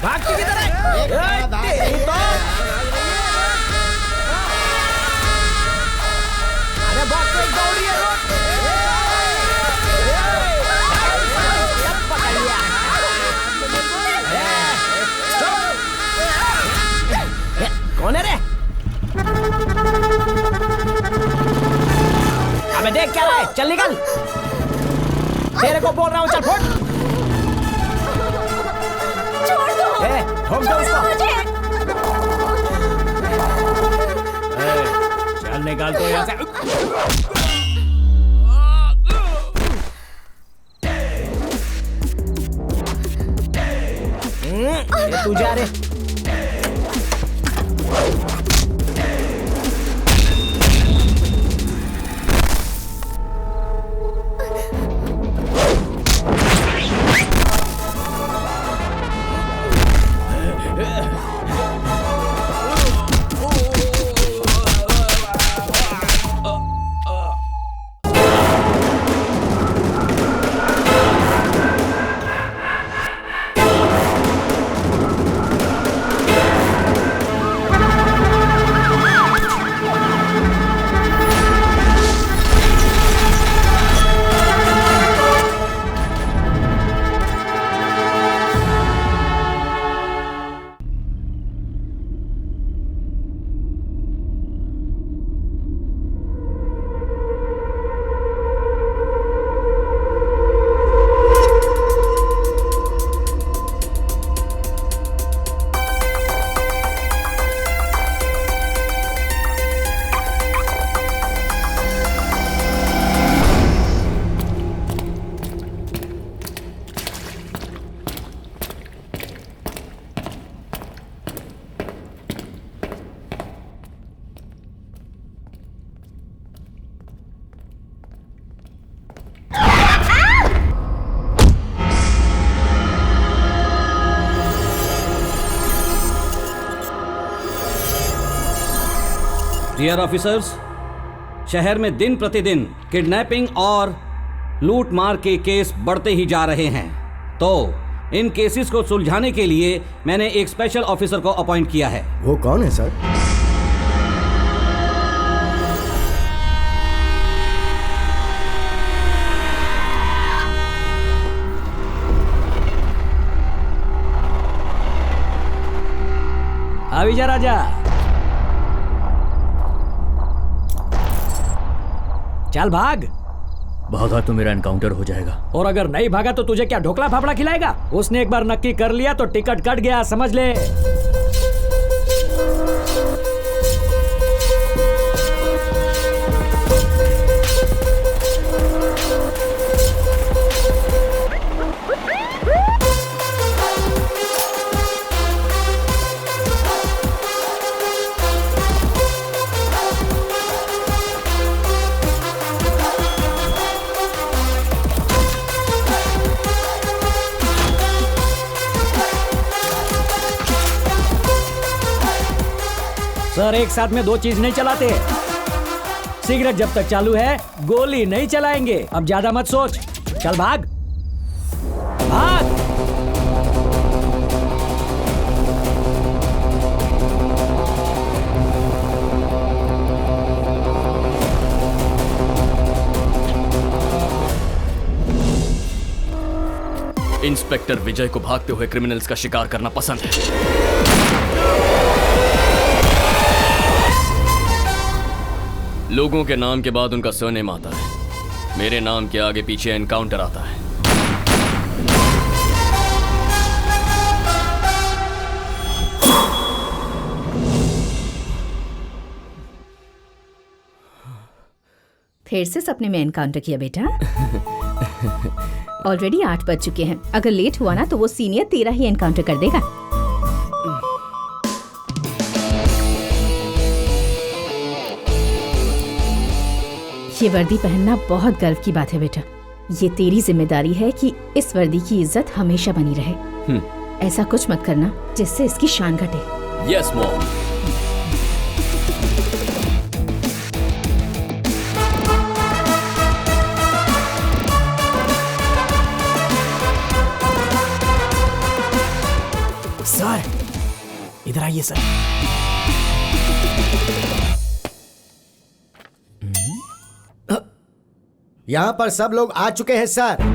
भागती किधर है? तेरी तो अरे भाग के दौड़ी है रोड। पकड़ लिया। कौन है रे? अबे देख क्या रहा है, चल निकल। तेरे को बोल रहा हूँ, चल फुट। छोड़ दो, ठोक दो उसको। चल निकाल तो यहाँ से। ये तू जा रे। डियर ऑफिसर्स, शहर में दिन प्रतिदिन किडनैपिंग और लूट मार के केस बढ़ते ही जा रहे हैं। तो इन केसेस को सुलझाने के लिए मैंने एक स्पेशल ऑफिसर को अपॉइंट किया है। वो कौन है सर? अभी जा राजा। चल भाग। भागा तो मेरा एनकाउंटर हो जाएगा। और अगर नहीं भागा तो तुझे क्या ढोकला फाफड़ा खिलाएगा? उसने एक बार नक्की कर लिया तो टिकट कट गया, समझ ले। सर, एक साथ में दो चीज नहीं चलाते। सिगरेट जब तक चालू है गोली नहीं चलाएंगे। अब ज्यादा मत सोच, चल भाग भाग। इंस्पेक्टर विजय को भागते हुए क्रिमिनल्स का शिकार करना पसंद है। लोगों के नाम के बाद उनका सरनेम आता है, मेरे नाम के आगे पीछे एनकाउंटर आता है। फिर से सपने में एनकाउंटर किया बेटा? ऑलरेडी 8 बज चुके हैं। अगर लेट हुआ ना तो वो सीनियर तेरा ही एनकाउंटर कर देगा। ये वर्दी पहनना बहुत गर्व की बात है बेटा। ये तेरी जिम्मेदारी है कि इस वर्दी की इज्जत हमेशा बनी रहे। ऐसा कुछ मत करना जिससे इसकी शान घटे। Yes mom. इधर आइए सर। यहाँ पर सब लोग आ चुके हैं सर।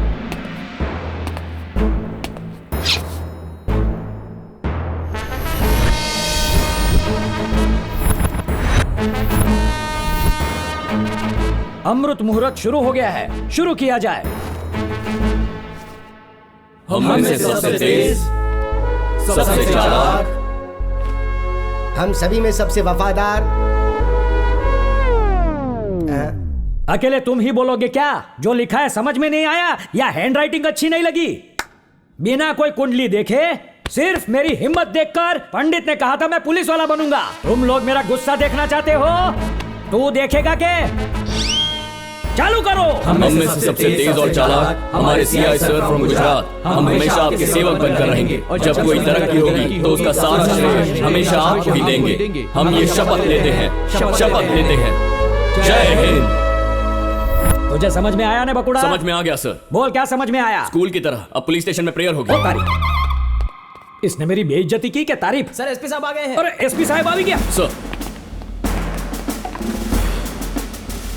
अमृत मुहूर्त शुरू हो गया है, शुरू किया जाए। हम में से सबसे तेज, सबसे चालाक, हम सभी में सबसे वफादार। अकेले तुम ही बोलोगे क्या? जो लिखा है समझ में नहीं आया या हैंडराइटिंग अच्छी नहीं लगी? बिना कोई कुंडली देखे, सिर्फ मेरी हिम्मत देखकर पंडित ने कहा था मैं पुलिस वाला बनूंगा। तुम लोग मेरा गुस्सा देखना चाहते हो? तू देखेगा के? चालू करो। हम में से सबसे तेज और चालाक हमारे सीआई सर फ्रॉम गुजरात। हम हमेशा आपके सेवक बनकर रहेंगे और जब कोई तरक्की होगी तो उसका सारा श्रेय हमेशा आपको ही देंगे। हम ये शपथ लेते हैं, शपथ लेते हैं। जय हिंद। तुझे समझ में आया ना बकुड़ा? समझ में आ गया सर। बोल क्या समझ में आया? स्कूल की तरह अब पुलिस स्टेशन में प्रेयर होगी। ओ तारीफ, इसने मेरी बेइज्जती की क्या? तारीफ? सर एसपी साहब आ गए हैं। अरे एसपी साहब आ भी गया? Sir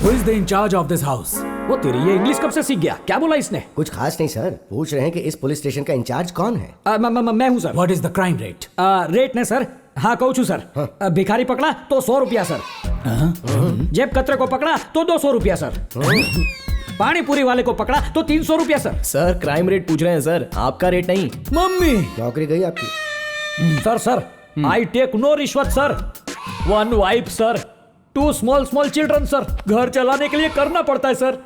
Who is the in charge of this house? वो तेरी ये इंग्लिश कब से सीख गया? क्या बोला इसने? कुछ खास नहीं सर, पूछ रहे हैं कि इस पुलिस स्टेशन का इंचार्ज कौन है। मैं हूँ sir. What is the crime rate? Rate ने सर, हाँ कहूँ छू सर। भिखारी पकड़ा तो 100 रुपया सर। जेब कतरे को पकड़ा तो 200 रुपया सर। पानी पूरी वाले को पकड़ा तो 300 रुपया सर। सर क्राइम रेट पूछ रहे हैं सर, आपका रेट नहीं। मम्मी नौकरी गई आपकी? सर आई टेक नो रिश्वत sir. 1 wife sir, 2 small children sir. घर चलाने के लिए करना पड़ता है sir.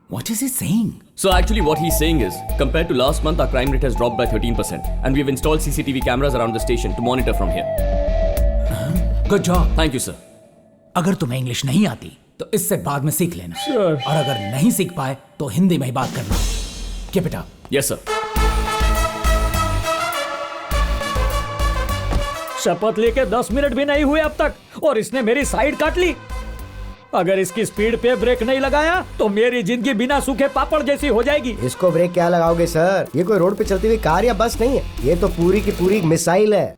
What is he saying? So actually what he's saying is, compared to last month, our crime rate has dropped by 13%, and we've installed CCTV cameras around the station to monitor from here. Good job. Thank you, sir. अगर तुम्हें English नहीं आती तो इससे बाद में सीख लेना। और अगर नहीं सीख पाए तो हिंदी में ही बात करना। Keep it up. Yes, sir. शपथ लेके 10 मिनट भी नहीं हुए अब तक और इसने मेरी साइड काट ली। अगर इसकी स्पीड पे ब्रेक नहीं लगाया तो मेरी जिंदगी बिना सूखे पापड़ जैसी हो जाएगी। इसको ब्रेक क्या लगाओगे सर? ये कोई रोड पे चलती हुई कार या बस नहीं है, ये तो पूरी की पूरी मिसाइल है।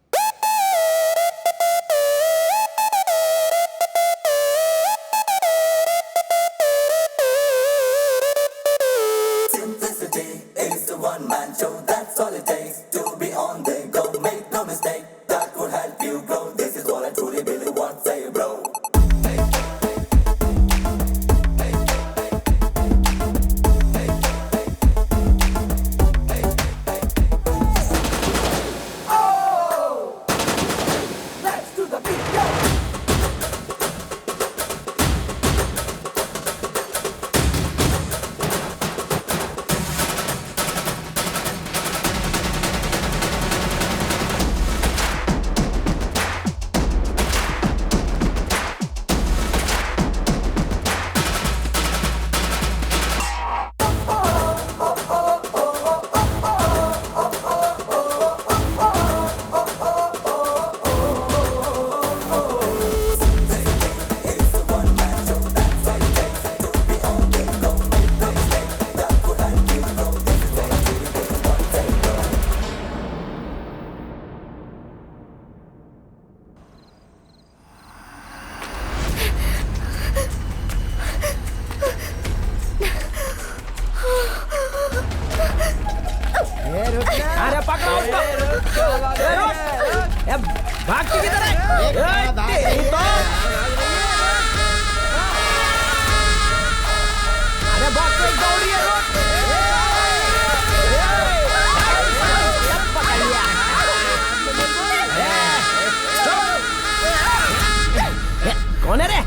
कौन है रे?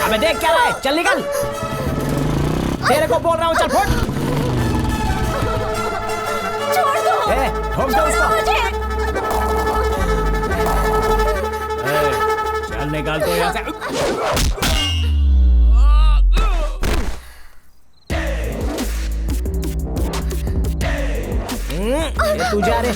अबे देख क्या रहा है, चल निकल। तेरे को बोल रहा हूँ, चल फुट। छोड़ दो, ठोक दो उसको। चल निकाल तो यहाँ से। ये तू जा रे।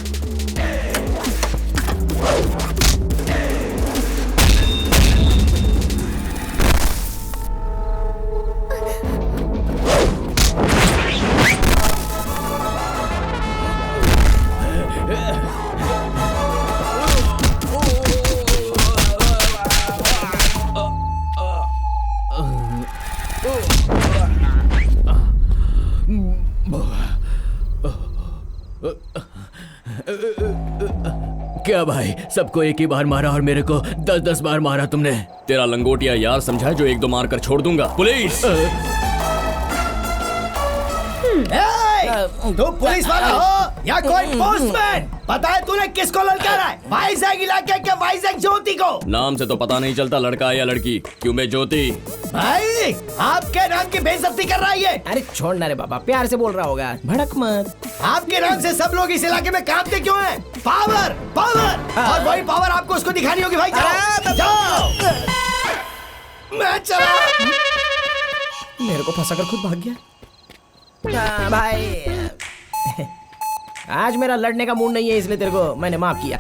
क्या भाई, सबको एक ही बार मारा और मेरे को 10-10 बार मारा तुमने। तेरा लंगोटिया यार समझा जो 1-2 मार कर छोड़ दूंगा। पुलिस! तू पुलिस वाला हो या कोई पोस्टमैन? पता है तूने किसको ललकारा है? वाइजैग इलाके के वाइजैग ज्योति को। नाम से तो पता नहीं चलता लड़का है या लड़की। क्यों मैं ज्योति? भाई आपके नाम की बेइज्जती कर रहा है ये। अरे छोड़ ना रे बाबा, प्यार से बोल रहा होगा, भड़क मत। आपके नाम से सब लोग इस इलाके में कांपते क्यों हैं? पावर पावर, और वही पावर आपको उसको दिखानी होगी भाई। जाओ जाओ। मैं चला। मेरे को फंसा कर खुद भाग गया। भाई आज मेरा लड़ने का मूड नहीं है, इसलिए तेरे को मैंने माफ किया।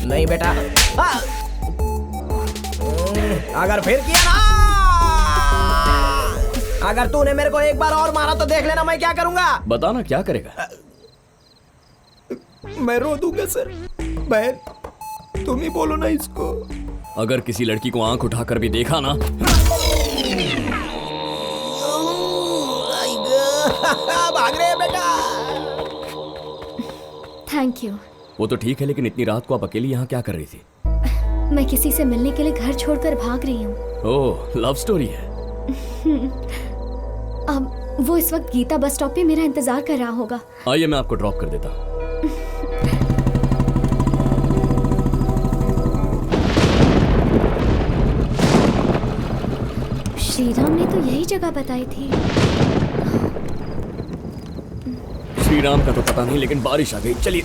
नहीं बेटा, अगर फिर किया ना, अगर तूने मेरे को एक बार और मारा तो देख लेना मैं क्या करूंगा। बताना क्या करेगा? मैं रो दूंगा सर। बहन तुम ही बोलो ना इसको। अगर किसी लड़की को आंख उठाकर भी देखा ना, भाग रहे बेटा। Thank you. वो तो ठीक है, लेकिन इतनी रात को आप अकेली यहाँ क्या कर रही थी? मैं किसी से मिलने के लिए घर छोड़कर भाग रही हूँ। ओह, लव स्टोरी है। अब वो इस वक्त गीता बस स्टॉप पे मेरा इंतजार कर रहा होगा। आइए मैं आपको ड्रॉप कर देता हूँ। श्रीराम ने तो यही जगह बताई थी। श्रीराम का तो पता नहीं, लेकिन बारिश आ गई। चलिए।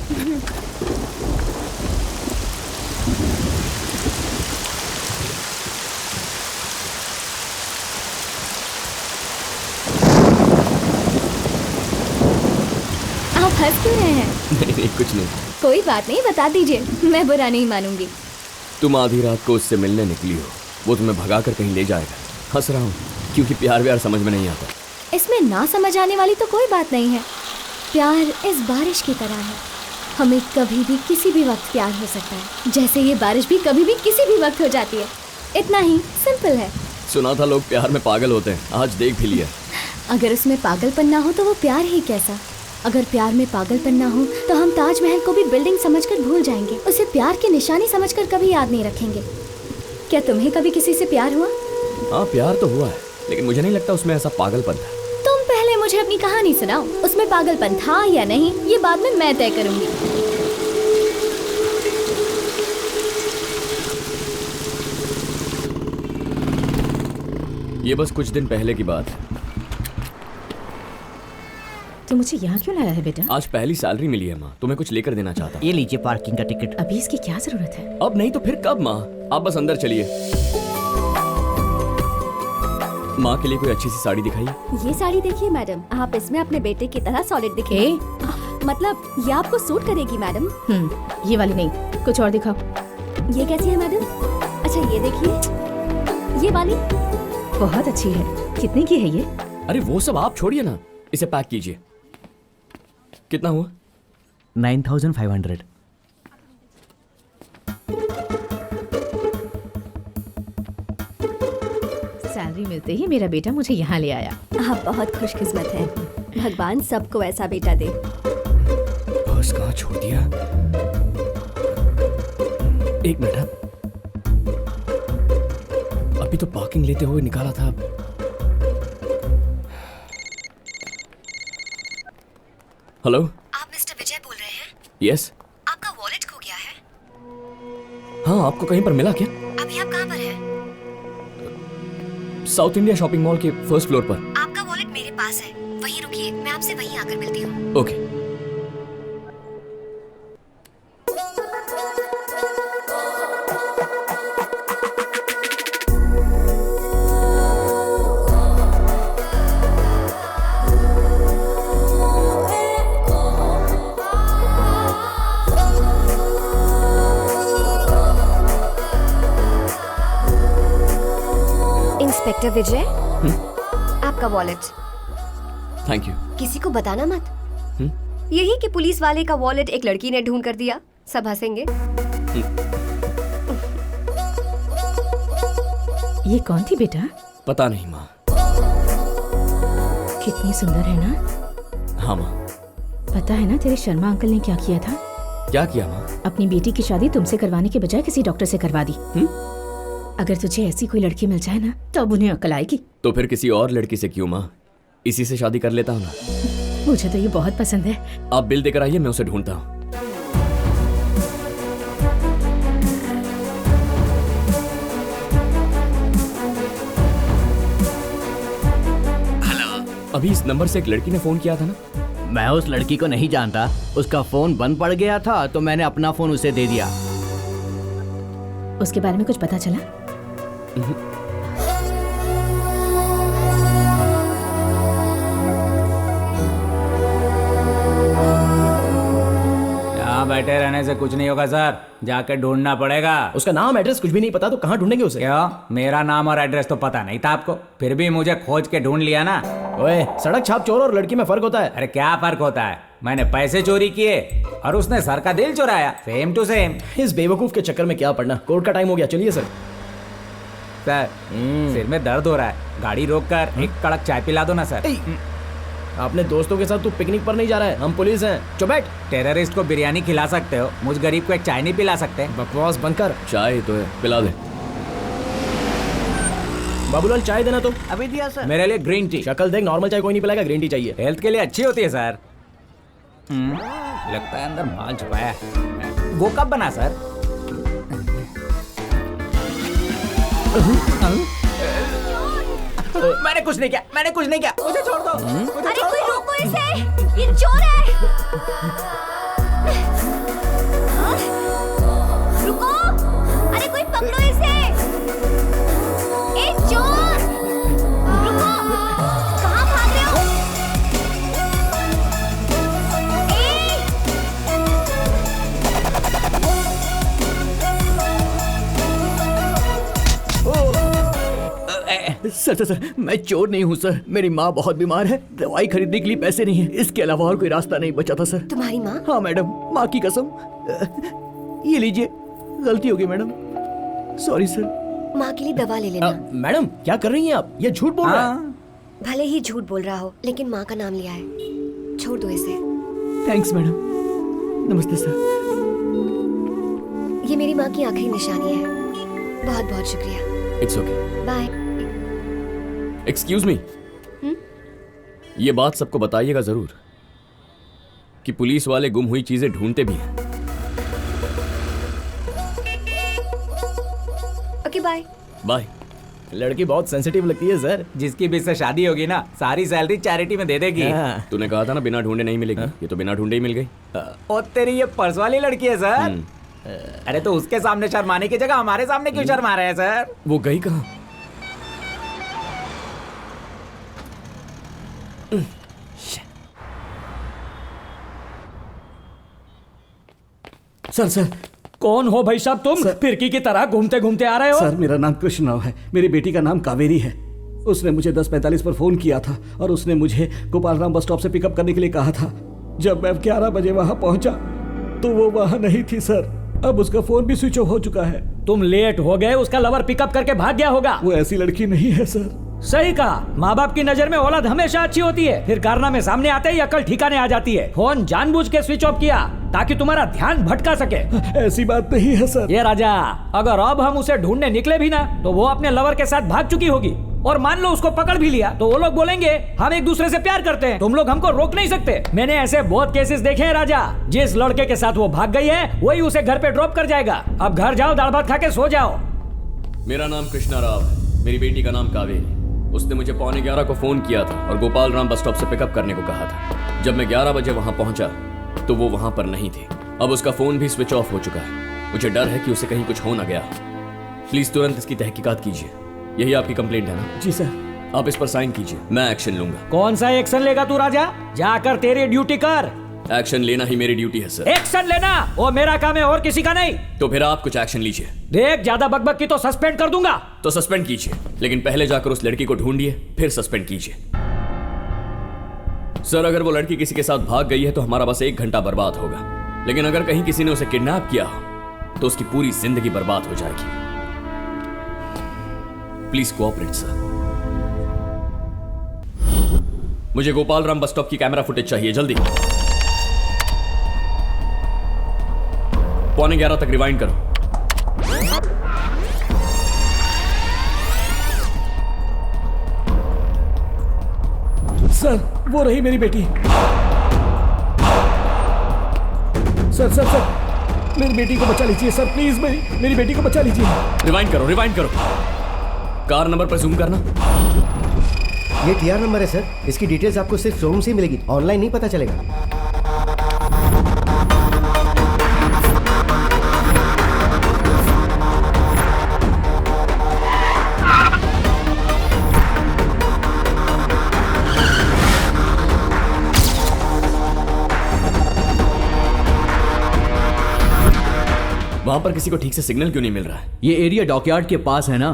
आप हंस क्यों रहे हैं? नहीं कुछ नहीं। कोई बात नहीं, बता दीजिए, मैं बुरा नहीं मानूंगी। तुम आधी रात को उससे मिलने निकली हो, वो तुम्हें भगा कर कहीं ले जाएगा। हंस रहा हूँ क्योंकि प्यार व्यार समझ में नहीं आता। इसमें ना समझ आने वाली तो कोई बात नहीं है। प्यार इस बारिश की तरह है, हमें कभी भी किसी भी वक्त प्यार हो सकता है, जैसे ये बारिश भी कभी भी किसी भी वक्त हो जाती है। इतना ही सिंपल है। सुना था लोग प्यार में पागल होते हैं, आज देख भी लिया। अगर उसमें पागलपन ना हो तो वो प्यार ही कैसा। अगर प्यार में पागलपन ना हो तो हम ताजमहल को भी बिल्डिंग समझकर भूल जाएंगे, उसे प्यार की निशानी समझकर कभी याद नहीं रखेंगे। क्या तुम्हें कभी किसी से प्यार हुआ? हाँ प्यार तो हुआ है, लेकिन मुझे नहीं लगता उसमें ऐसा पागलपन था। तुम पहले मुझे अपनी कहानी सुनाओ, उसमें पागलपन था या नहीं ये बाद में मैं तय करूंगी। ये बस कुछ दिन पहले की बात है। तो मुझे यहाँ क्यों लाया है बेटा? आज पहली सैलरी मिली है माँ, तुम्हें कुछ लेकर देना चाहता हूँ। ये लीजिए पार्किंग का टिकट। अभी इसकी क्या जरूरत है? अब नहीं तो फिर कब माँ? आप बस अंदर चलिए। माँ के लिए कोई अच्छी सी साड़ी दिखाइए। ये साड़ी देखिए मैडम, आप इसमें अपने बेटे की तरह सॉलिड दिखे। मतलब ये आपको सूट करेगी मैडम। ये वाली नहीं, कुछ और दिखाओ। ये कैसी है मैडम? अच्छा ये देखिए, ये वाली बहुत अच्छी है। कितने की है ये? अरे वो सब आप छोड़िए ना, इसे पैक कीजिए। कितना हुआ? 9500। सैलरी मिलते ही मेरा बेटा मुझे यहाँ ले आया। आप बहुत खुशकिस्मत हैं। भगवान सबको ऐसा बेटा दे। पर्स कहाँ छोड़ दिया? एक मिनट, अभी तो पार्किंग लेते हुए निकाला था। हेलो, आप मिस्टर विजय बोल रहे हैं? यस। आपका वॉलेट खो गया है। हाँ, आपको कहीं पर मिला क्या? अभी आप कहाँ पर हैं? साउथ इंडिया शॉपिंग मॉल के फर्स्ट फ्लोर पर। आपका वॉलेट मेरे पास है, वहीं रुकिए, मैं आपसे वहीं आकर मिलती हूँ। ओके। इंस्पेक्टर विजय, आपका वॉलेट। Thank you. किसी को बताना मत। यही कि पुलिस वाले का वॉलेट एक लड़की ने ढूंढ कर दिया, सब हंसेंगे। ये कौन थी बेटा? पता नहीं माँ। कितनी सुंदर है ना? हाँ माँ। पता है ना तेरे शर्मा अंकल ने क्या किया था? क्या किया माँ? अपनी बेटी की शादी तुमसे करवाने के बजाय किसी डॉक्टर से करवा दी। अगर तुझे ऐसी कोई लड़की मिल जाए ना तब उन्हें अकल आएगी। तो फिर किसी और लड़की से क्यों माँ? इसी से शादी कर लेता हूँ ना। मुझे तो ये बहुत पसंद है। आप बिल देकर आइए, मैं उसे ढूंढता हूँ। अभी इस नंबर से एक लड़की ने फोन किया था ना? मैं उस लड़की को नहीं जानता, उसका फोन बंद पड़ गया था तो मैंने अपना फोन उसे दे दिया। उसके बारे में कुछ पता चला? यहाँ बैठे रहने से कुछ नहीं होगा सर, जाके ढूंढना पड़ेगा। उसका नाम एड्रेस कुछ भी नहीं पता तो कहाँ ढूंढेंगे उसे? क्या मेरा नाम और एड्रेस तो पता नहीं था आपको, फिर भी मुझे खोज के ढूंढ लिया ना। ओए, सड़क छाप चोर और लड़की में फर्क होता है। अरे क्या फर्क होता है, मैंने पैसे चोरी किए और उसने सर का दिल चुराया, सेम टू सेम। इस बेवकूफ के चक्कर में क्या पड़ना, कोर्ट का टाइम हो गया, चलिए सर। सर सिर में दर्द हो रहा है, गाड़ी रोक कर एक कड़क चाय पिला दो ना सर। अपने दोस्तों के साथ तू पिकनिक पर नहीं जा रहा है, हम पुलिस हैं। चुप बैठ। टेररिस्ट को बिरयानी खिला सकते हो, मुझ गरीब को एक चाय नहीं पिला सकते? बकवास बंद कर। चाय तो है, पिला दे। बाबूलाल चाय देना तो। अभी दिया सर। मेरे लिए ग्रीन टी। शक्ल देख, नॉर्मल चाय कोई नहीं पिलाएगा, ग्रीन टी चाहिए। हेल्थ के लिए अच्छी होती है सर। लगता है अंदर माल छुपाया है। वो कब बना सर? मैंने कुछ नहीं किया, मैंने कुछ नहीं किया, मुझे छोड़ दो। अरे कोई रोको इसे, ये चोर है। रुको, अरे कोई पकड़ो इसे। ए चोर, रुको, कहाँ भाग रहे हो? सर, मैं चोर नहीं हूँ सर। मेरी माँ बहुत बीमार है, दवाई खरीदने के लिए पैसे नहीं है, इसके अलावा और कोई रास्ता नहीं बचा था सर। तुम्हारी माँ? हाँ मैडम, माँ की कसम। ये लीजिए, गलती होगी मैडम, सॉरी सर। माँ के लिए दवा ले लेना। मैडम क्या कर रही हैं आप, ये झूठ बोल रहा है। भले ही झूठ बोल रहा हो, लेकिन माँ का नाम लिया है, छोड़ दो इसे। थैंक्स मैडम, नमस्ते सर। ये मेरी माँ की आखिरी निशानी है, बहुत बहुत शुक्रिया। It's okay. Bye. Excuse me, ये बात सबको बताइएगा जरूर कि पुलिस वाले गुम हुई चीजें ढूंढते भी हैं। Okay bye. बाय। लड़की बहुत सेंसिटिव लगती है सर। जिसकी भी इससे शादी होगी ना, सारी सैलरी चैरिटी में दे देगी। तूने कहा था ना बिना ढूंढे नहीं मिलेगी, ये तो बिना ढूंढे ही मिल गई। और तेरी ये पर्स वाली लड़की है सर। अरे तो उसके सामने शर्माने की जगह हमारे सामने क्यों शर्मा रहे हैं सर? वो गई कहाँ? सर कौन हो भाई साहब तुम? फिरकी की तरह घूमते घूमते आ रहे हो? सर मेरा नाम कृष्ण राव है, मेरी बेटी का नाम कावेरी है। उसने मुझे 10:45 पर फोन किया था और उसने मुझे गोपालराम बस स्टॉप से पिकअप करने के लिए कहा था। जब मैं 11 बजे वहां पहुंचा तो वो वहां नहीं थी सर। अब उसका फोन भी स्विच ऑफ हो चुका है। तुम लेट हो गए, उसका लवर पिकअप करके भाग गया होगा। वो ऐसी लड़की नहीं है सर। सही कहा, माँ बाप की नजर में औलाद हमेशा अच्छी होती है, फिर कारनामे सामने आते ही अकल ठिकाने आ जाती है। फोन जानबूझ के स्विच ऑफ किया ताकि तुम्हारा ध्यान भटका सके। ऐसी बात नहीं है सर। ये राजा, अगर अब हम उसे ढूंढने निकले भी ना तो वो अपने लवर के साथ भाग चुकी होगी। और मान लो उसको पकड़ भी लिया तो वो लोग बोलेंगे हम एक दूसरे से प्यार करते हैं, तुम लोग हमको रोक नहीं सकते। मैंने ऐसे बहुत केसेस देखे हैं राजा। जिस लड़के के साथ वो भाग गई है वही उसे घर पे ड्रॉप कर जाएगा। अब घर जाओ, दाल भात खा के सो जाओ। मेरा नाम कृष्णा राव है, मेरी बेटी का नाम कावेरी। उसने मुझे 11:15 को फोन किया था और गोपालराम बस स्टॉप से पिकअप करने को कहा था। जब मैं 11 बजे वहां पहुंचा तो वो वहां पर नहीं थी। अब उसका फोन भी स्विच ऑफ हो चुका है। मुझे डर है कि उसे कहीं कुछ हो ना गया। प्लीज तुरंत इसकी तहकीकात कीजिए। यही आपकी कंप्लेंट है ना? जी सर। आप इस पर साइन कीजिए, मैं एक्शन लूंगा। कौन सा एक्शन लेगा तू राजा? जाकर तेरी ड्यूटी कर। एक्शन लेना ही मेरी ड्यूटी है सर। एक्शन लेना वो मेरा काम है और किसी का नहीं। तो फिर आप कुछ एक्शन लीजिए। देख, ज्यादा बकबक की तो सस्पेंड कर दूंगा। तो सस्पेंड कीजिए, लेकिन पहले जाकर उस लड़की को ढूंढिए, फिर सस्पेंड कीजिए। सर अगर वो लड़की किसी के साथ भाग गई है तो हमारा बस 1 घंटा बर्बाद होगा, लेकिन अगर कहीं किसी ने उसे किडनैप किया हो तो उसकी पूरी जिंदगी बर्बाद हो जाएगी। Please cooperate sir. मुझे गोपालराम बस स्टॉप की कैमरा फुटेज चाहिए, जल्दी। 11:15 तक रिवाइंड करो। सर वो रही मेरी बेटी। सर सर सर मेरी बेटी को बचा लीजिए सर, प्लीज मेरी बेटी को बचा लीजिए। रिवाइंड करो, रिवाइंड करो। कार नंबर पर जूम करना। ये टीआर नंबर है सर, इसकी डिटेल्स आपको सिर्फ शोरूम से ही मिलेगी, ऑनलाइन नहीं पता चलेगा। वहां पर किसी को ठीक से सिग्नल क्यों नहीं मिल रहा है? ये एरिया डॉकयार्ड के पास है ना,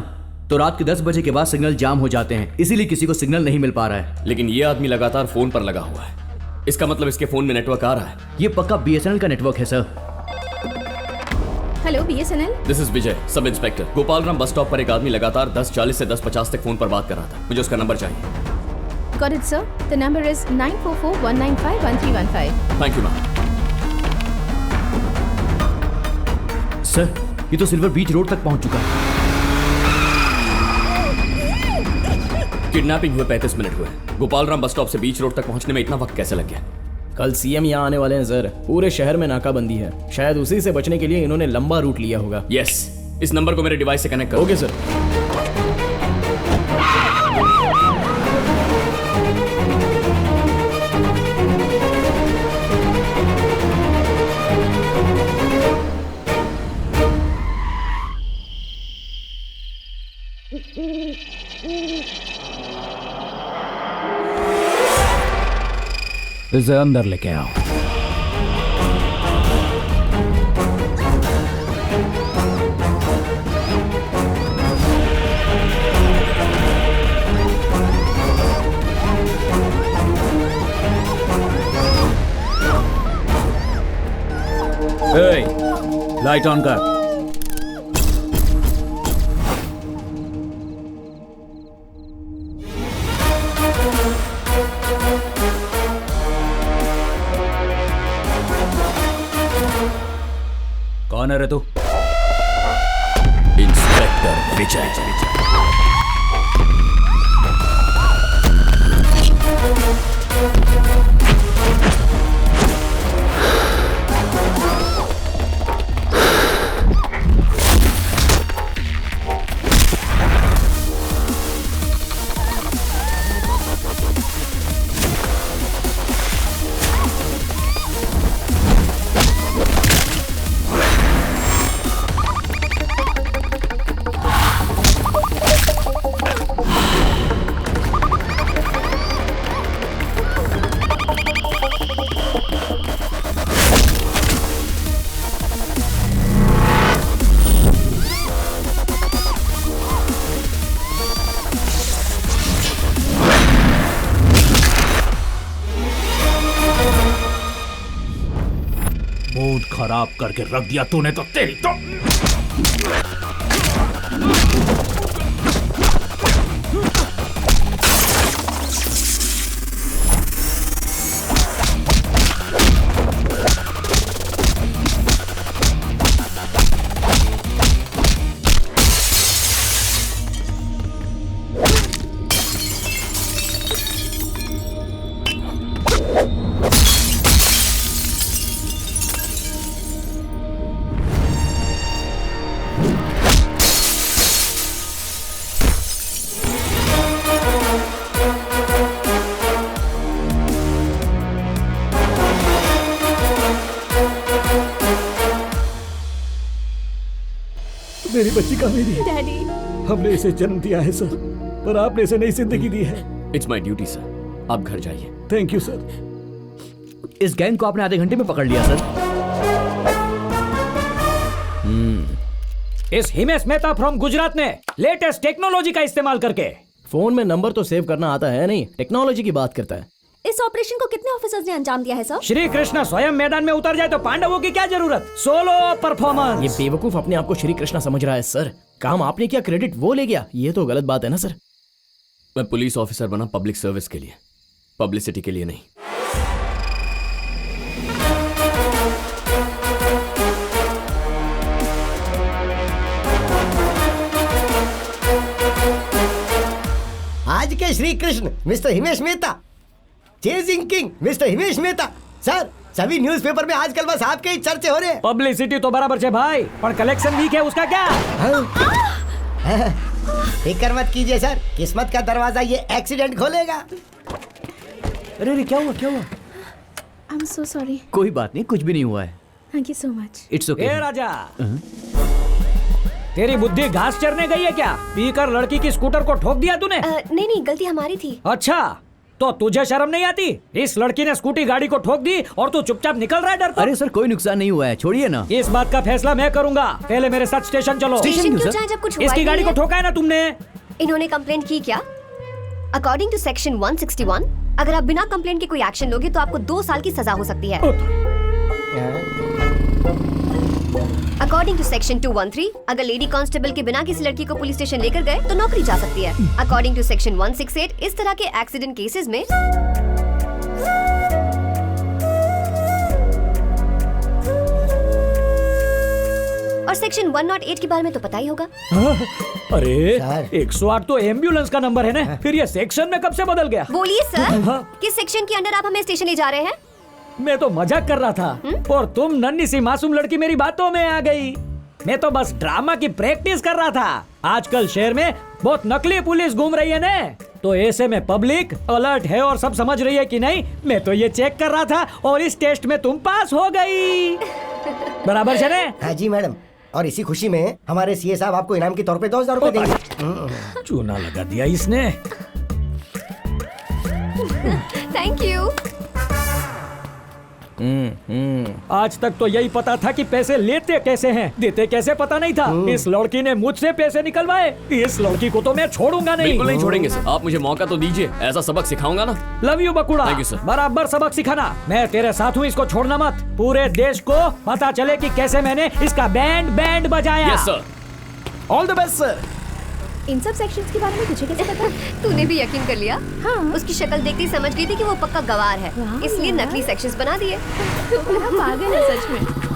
तो रात के 10 बजे के बाद सिग्नल जाम हो जाते हैं, इसीलिए किसी को सिग्नल नहीं मिल पा रहा है। लेकिन ये आदमी लगातार फोन पर लगा हुआ है, इसका मतलब इसके फोन में नेटवर्क आ रहा है। ये पक्का बीएसएनएल का नेटवर्क है sir. Hello BSNL. This is Vijay, sub inspector. Gopalram bus stop पर एक आदमी लगातार 10:40 से 10:50 तक फोन पर बात कर रहा था, मुझे उसका नंबर चाहिए। Got it, sir. The number is 944-195-1315. Thank you ma'am. Sir ये तो सिल्वर बीच रोड तक पहुंच चुका है। किडनैपिंग हुए 35 मिनट हुए, गोपालराम बस स्टॉप से बीच रोड तक पहुंचने में इतना वक्त कैसे लग गया? कल सीएम यहाँ आने वाले हैं सर, पूरे शहर में नाकाबंदी है, शायद उसी से बचने के लिए इन्होंने लंबा रूट लिया होगा। यस, इस नंबर को मेरे डिवाइस से कनेक्ट करो। Okay sir. इसे अंदर लेके आओ। लाइट ऑन कर। कौन है रे तू? इंस्पेक्टर विजय। मूड खराब करके रख दिया तूने तो तेरी तो। मेरी बच्ची का मेरी डैडी। हमने इसे जन्म दिया है सर, पर आपने इसे नई जिंदगी दी है। इट्स माई ड्यूटी सर, आप घर जाइए। Thank you sir. इस गैंग को आपने आधे घंटे में पकड़ लिया सर। इस हिमेश मेहता फ्रॉम गुजरात ने लेटेस्ट टेक्नोलॉजी का इस्तेमाल करके फोन में नंबर तो सेव करना आता है नहीं, टेक्नोलॉजी की बात करता है। इस ऑपरेशन को कितने ऑफिसर्स ने अंजाम दिया है सर? श्री कृष्ण स्वयं मैदान में उतर जाए तो पांडवों की क्या जरूरत? Solo performance. ये बेवकूफ अपने आप को श्री कृष्णा समझ रहा है सर। काम आपने किया, क्रेडिट वो ले गया, ये तो गलत बात है ना सर। मैं पुलिस ऑफिसर बना पब्लिक सर्विस के लिए, पब्लिसिटी के लिए नहीं। आज के Shri Krishna mister Himesh Mehta, chasing king mister Himesh Mehta. Sir, सभी न्यूज़पेपर में आजकल बस आपके ही चर्चे हो रहे हैं। पब्लिसिटी तो बराबर है भाई, पर कलेक्शन वीक है, उसका क्या? फिक्र मत कीजिए सर, किस्मत का दरवाजा ये एक्सीडेंट खोलेगा। अरे क्या हुआ, क्या हुआ? I am so sorry. कोई बात नहीं, कुछ भी नहीं हुआ है। Thank you so much. It's okay. ए राजा, तेरी बुद्धि घास चरने गई है क्या? पीकर लड़की की स्कूटर को ठोक दिया तूने? नहीं, गलती हमारी थी। अच्छा, तो तुझे शर्म नहीं आती? इस लड़की ने स्कूटी गाड़ी को ठोक दी और तू चुपचाप निकल रहा है डर? अरे सर, कोई नुकसान नहीं हुआ है, छोड़िए ना। इस बात का फैसला मैं करूंगा, पहले मेरे साथ स्टेशन चलो। स्टेशन क्यों जाएं जब कुछ हुआ इसकी ही गाड़ी नहीं को ठोका है ना तुमने? इन्होंने कंप्लेंट की क्या? अकॉर्डिंग टू सेक्शन 161, अगर आप बिना कंप्लेंट के कोई एक्शन लोगे तो आपको 2 साल की सजा हो सकती है। अकॉर्डिंग टू सेक्शन 213, अगर लेडी कांस्टेबल के बिना किसी लड़की को पुलिस स्टेशन लेकर गए तो नौकरी जा सकती है। अकॉर्डिंग टू सेक्शन 168, इस तरह के एक्सीडेंट केसेस में और सेक्शन 108 के बारे में तो पता ही होगा। अरे सर। 108 तो एम्बुलेंस का नंबर है ना, फिर ये सेक्शन में कब से बदल गया? बोलिए सर, हाँ। किस सेक्शन के अंडर आप हमें स्टेशन ले जा रहे हैं? मैं तो मजाक कर रहा था और तुम नन्ही सी मासूम लड़की मेरी बातों में आ गई। मैं तो बस ड्रामा की प्रैक्टिस कर रहा था। आजकल शहर में बहुत नकली पुलिस घूम रही है ना, तो ऐसे में पब्लिक अलर्ट है और सब समझ रही है कि नहीं। मैं तो ये चेक कर रहा था और इस टेस्ट में तुम पास हो गई। बराबर है ना? हाँ जी मैडम, और इसी खुशी में हमारे सीए साहब आपको इनाम के तौर पे 2000 रुपए देंगे। चूना लगा दिया इसने। Thank you. आज तक तो यही पता था कि पैसे लेते कैसे हैं, देते कैसे पता नहीं था। इस लड़की ने मुझसे पैसे निकलवाए। इस लड़की को तो मैं छोड़ूंगा नहीं। बिल्कुल नहीं छोड़ेंगे सर, आप मुझे मौका तो दीजिए, ऐसा सबक सिखाऊंगा ना। लव यू बकुड़ा, Thank you, sir. बराबर सबक सिखाना। मैं तेरे साथ हूँ, इसको छोड़ना मत। पूरे देश को पता चले कि कैसे मैंने इसका बैंड बजाया। Yes sir. All the best sir. इन सब सेक्शंस के बारे में तुझे कैसे पता? तूने भी यकीन कर लिया? हाँ। उसकी शक्ल देखते ही समझ गई थी कि वो पक्का गवार है, वाह, इसलिए यार। नकली सेक्शंस बना दिए। पागल है सच में।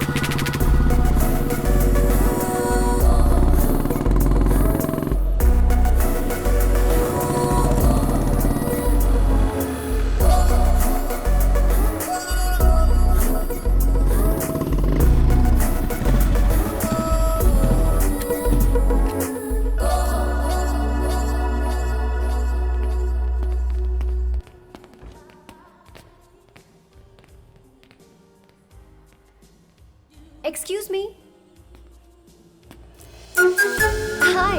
Excuse me. Hi.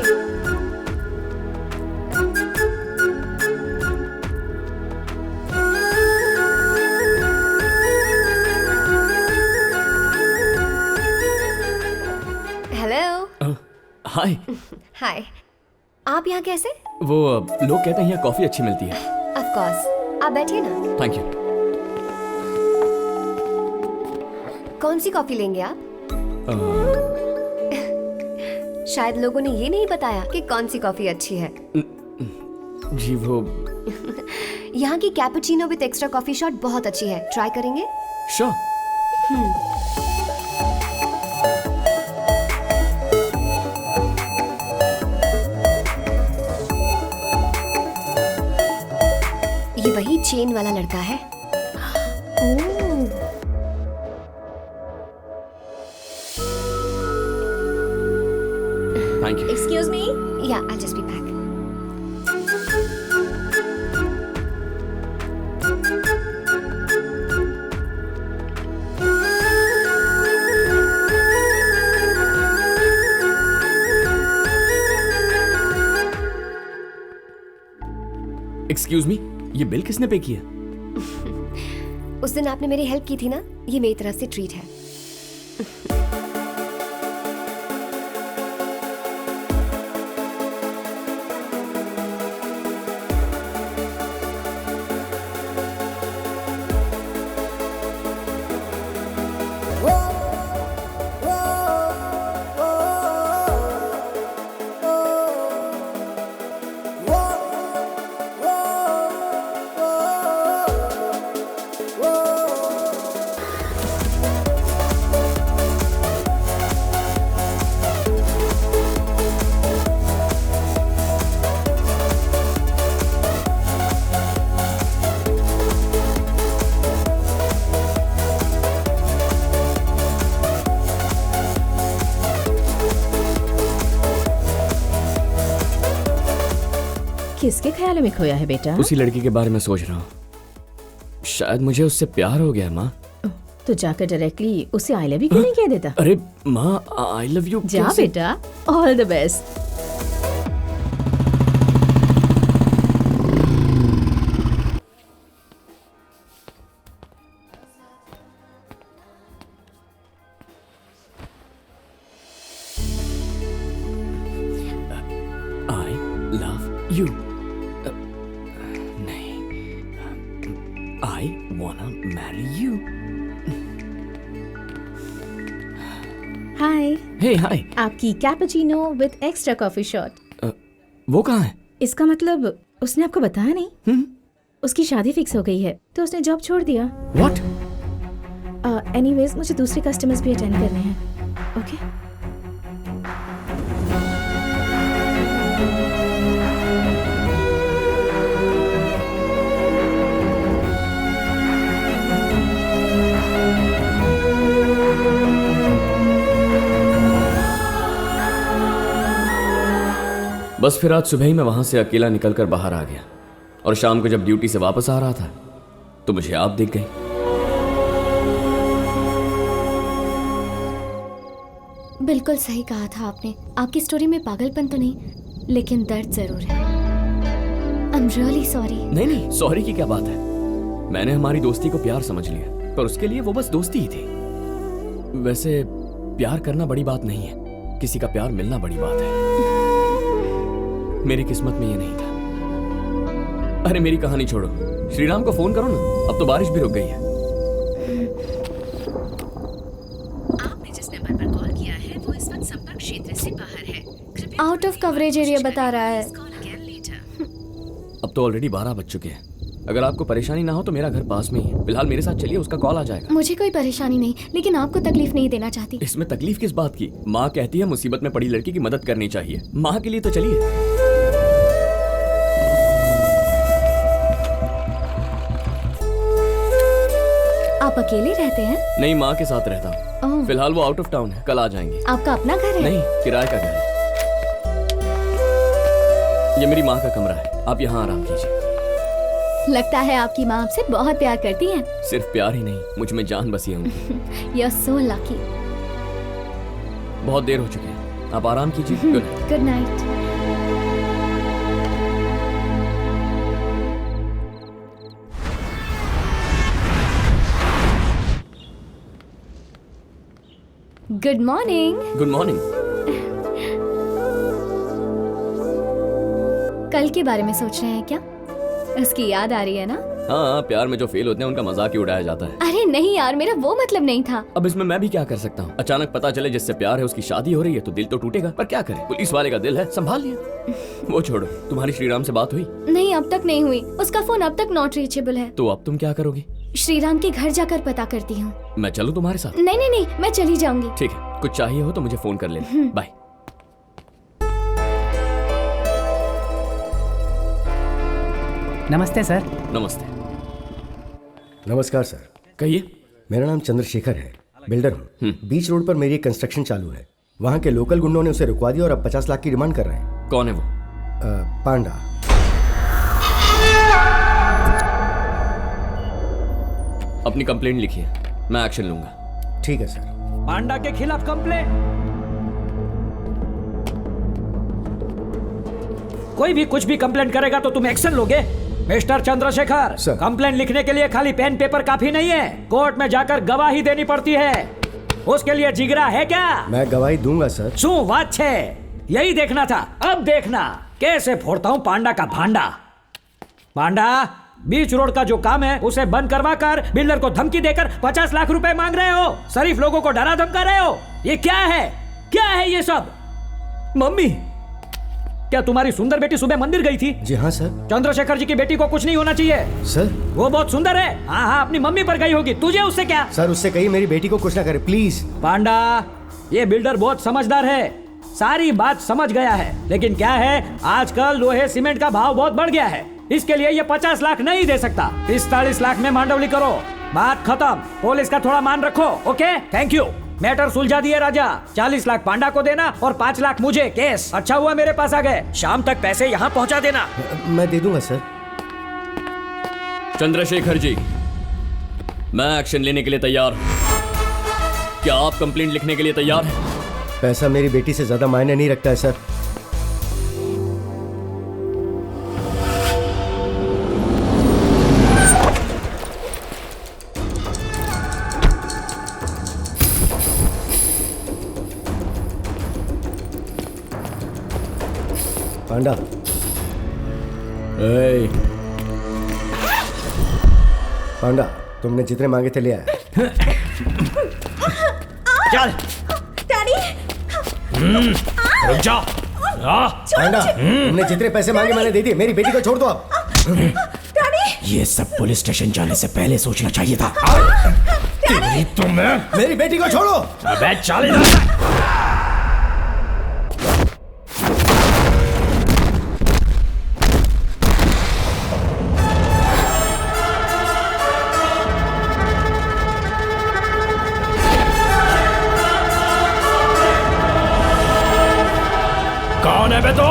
Hello. हाय। Hi. आप यहाँ कैसे? वो लोग कहते हैं यहाँ कॉफी अच्छी मिलती है। Of course. आप बैठिए ना। Thank you. कौन सी कॉफी लेंगे आप? शायद लोगों ने ये नहीं बताया कि कौन सी कॉफी अच्छी है। जी वो यहाँ की cappuccino with extra coffee shot बहुत अच्छी है, ट्राई करेंगे? श्योर। ये वही चेन वाला लड़का है। Thank you. Excuse me? Yeah, I'll just be back. Excuse me, ये बिल किसने पे किया? उस दिन आपने मेरी हेल्प की थी ना, ये मेरी तरफ से ट्रीट है। किसके ख्याल में खोया है बेटा? उसी लड़की के बारे में सोच रहा हूँ। शायद मुझे उससे प्यार हो गया माँ। तो जाकर डायरेक्टली उसे आई लव यू क्यों नहीं कह देता? अरे माँ, आई लव यू जा बेटा, ऑल द बेस्ट। You. नहीं, I wanna marry you. Hi. Hey, hi. आपकी cappuccino with extra coffee shot. वो कहाँ है? इसका मतलब उसने आपको बताया नहीं? उसकी शादी फिक्स हो गई है तो उसने जॉब छोड़ दिया। What? एनीवेज मुझे दूसरे कस्टमर्स भी अटेंड करने हैं। ओके? बस फिर आज सुबह ही मैं वहां से अकेला निकलकर बाहर आ गया और शाम को जब ड्यूटी से वापस आ रहा था तो मुझे आप दिख गई। बिल्कुल सही कहा था आपने। आपकी स्टोरी में पागलपन तो नहीं, लेकिन दर्द जरूर है। I am really sorry. नहीं, सॉरी की क्या बात है। मैंने हमारी दोस्ती को प्यार समझ लिया, पर उसके लिए वो बस दोस्ती ही थी। वैसे प्यार करना बड़ी बात नहीं है, किसी का प्यार मिलना बड़ी बात है। मेरी किस्मत में ये नहीं था। अरे मेरी कहानी छोड़ो, श्रीराम को फोन करो ना, अब तो बारिश भी रुक गई है। आपने जिस नंबर पर कॉल किया है वो इस वक्त संपर्क क्षेत्र से बाहर है। आउट ऑफ कवरेज एरिया बता रहा है। अब तो ऑलरेडी 12 बज चुके हैं। अगर आपको परेशानी ना हो तो मेरा घर पास में ही है, फिलहाल मेरे साथ चलिए, उसका कॉल आ जाएगा। मुझे कोई परेशानी नहीं, लेकिन आपको तकलीफ नहीं देना चाहती। इसमें तकलीफ किस बात की? माँ कहती है मुसीबत में पड़ी लड़की की मदद करनी चाहिए, माँ के लिए तो चलिए। आप अकेले रहते हैं? नहीं, माँ के साथ रहता हूँ। फिलहाल वो आउट ऑफ टाउन है, कल आ जाएंगे। आपका अपना घर है? नहीं, किराए का घर है। ये मेरी माँ का कमरा है, आप यहाँ आराम कीजिए। लगता है आपकी माँ आपसे बहुत प्यार करती हैं। सिर्फ प्यार ही नहीं, मुझ में जान बसी है उनकी। You're so lucky। बहुत देर हो चुकी है, आप आराम कीजिए। Good night. Good morning. Good morning. कल के बारे में सोच रहे हैं क्या? उसकी याद आ रही है ना? हाँ, प्यार में जो फेल होते हैं उनका मजाक ही उड़ाया जाता है। अरे नहीं यार, मेरा वो मतलब नहीं था। अब इसमें मैं भी क्या कर सकता हूँ? अचानक पता चले जिससे प्यार है उसकी शादी हो रही है तो दिल तो टूटेगा, पर क्या करें, पुलिस वाले का दिल है, संभाल लिया। वो छोड़ो, तुम्हारी श्रीराम से बात हुई? नहीं, अब तक नहीं हुई। उसका फोन अब तक नॉट रीचेबल है। तो अब तुम क्या करोगी? श्रीराम के घर जाकर पता करती हूँ। मैं चलूँ तुम्हारे साथ? नहीं नहीं नहीं, मैं चली जाऊंगी। ठीक है, कुछ चाहिए हो तो मुझे फोन कर लेना। बाय। नमस्ते सर। नमस्ते। नमस्कार सर। कहिए। मेरा नाम चंद्रशेखर है, बिल्डर हूँ। बीच रोड पर मेरी एक कंस्ट्रक्शन चालू है। वहाँ के लोकल गुंडों ने उसे रुकवा दिया और अब 50 लाख की डिमांड कर रहे हैं। कौन है वो? पांडा। अपनी कंप्लेंट लिखिए, मैं एक्शन लूंगा। ठीक है सर। पांडा के खिलाफ कंप्लेंट। कोई भी कुछ भी कंप्लेंट करेगा तो तुम एक्शन लोगे? मिस्टर चंद्रशेखर, कंप्लेंट लिखने के लिए खाली पेन पेपर काफी नहीं है, कोर्ट में जाकर गवाही देनी पड़ती है। उसके लिए जिगरा है क्या? मैं गवाही दूंगा सर। शू बात है, यही देखना था। अब देखना कैसे फोड़ता हूँ पांडा का भांडा। पांडा, बीच रोड का जो काम है उसे बंद करवा कर बिल्डर को धमकी देकर 50 लाख रुपए मांग रहे हो। शरीफ लोगों को डरा धमका रहे हो। ये क्या है? क्या है ये सब? मम्मी, क्या तुम्हारी सुंदर बेटी सुबह मंदिर गई थी? जी हाँ सर। चंद्रशेखर जी की बेटी को कुछ नहीं होना चाहिए सर। वो बहुत सुंदर है। हाँ हाँ, अपनी मम्मी पर गई होगी, तुझे उससे क्या? सर, उससे कही मेरी बेटी को कुछ ना करे प्लीज। पांडा, ये बिल्डर बहुत समझदार है, सारी बात समझ गया है। लेकिन क्या है, आजकल लोहे सीमेंट का भाव बहुत बढ़ गया है, इसके लिए ये 50 लाख नहीं दे सकता। 45 लाख में मांडवली करो, बात खत्म। पुलिस का थोड़ा मान रखो। Okay, thank you. मैटर सुलझा दिए राजा। 40 लाख पांडा को देना और 5 लाख मुझे। केस अच्छा हुआ मेरे पास आ गए। शाम तक पैसे यहाँ पहुँचा देना। मैं दे दूंगा सर। चंद्रशेखर जी, मैं एक्शन लेने के लिए तैयार हूं। क्या आप कंप्लेंट लिखने के लिए तैयार हैं? पैसा मेरी बेटी से ज्यादा मायने नहीं रखता है सर। पांडा, पांडा, तुमने जितने मांगे थे ले आए। चल डैडी, रुक जा। पांडा, तुमने जितने पैसे मांगे मैंने दे दिए। मेरी बेटी को छोड़ दो अब। डैडी, ये सब पुलिस स्टेशन जाने से पहले सोचना चाहिए था। तुम्हें मेरी बेटी को छोड़ो। अबे चल इधर। कौन है बे तो?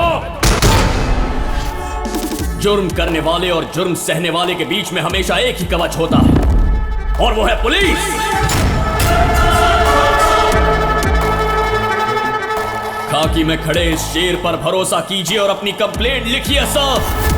जुर्म करने वाले और जुर्म सहने वाले के बीच में हमेशा एक ही कवच होता है और वो है पुलिस। खाकी में खड़े इस शेर पर भरोसा कीजिए और अपनी कंप्लेंट लिखिए सर।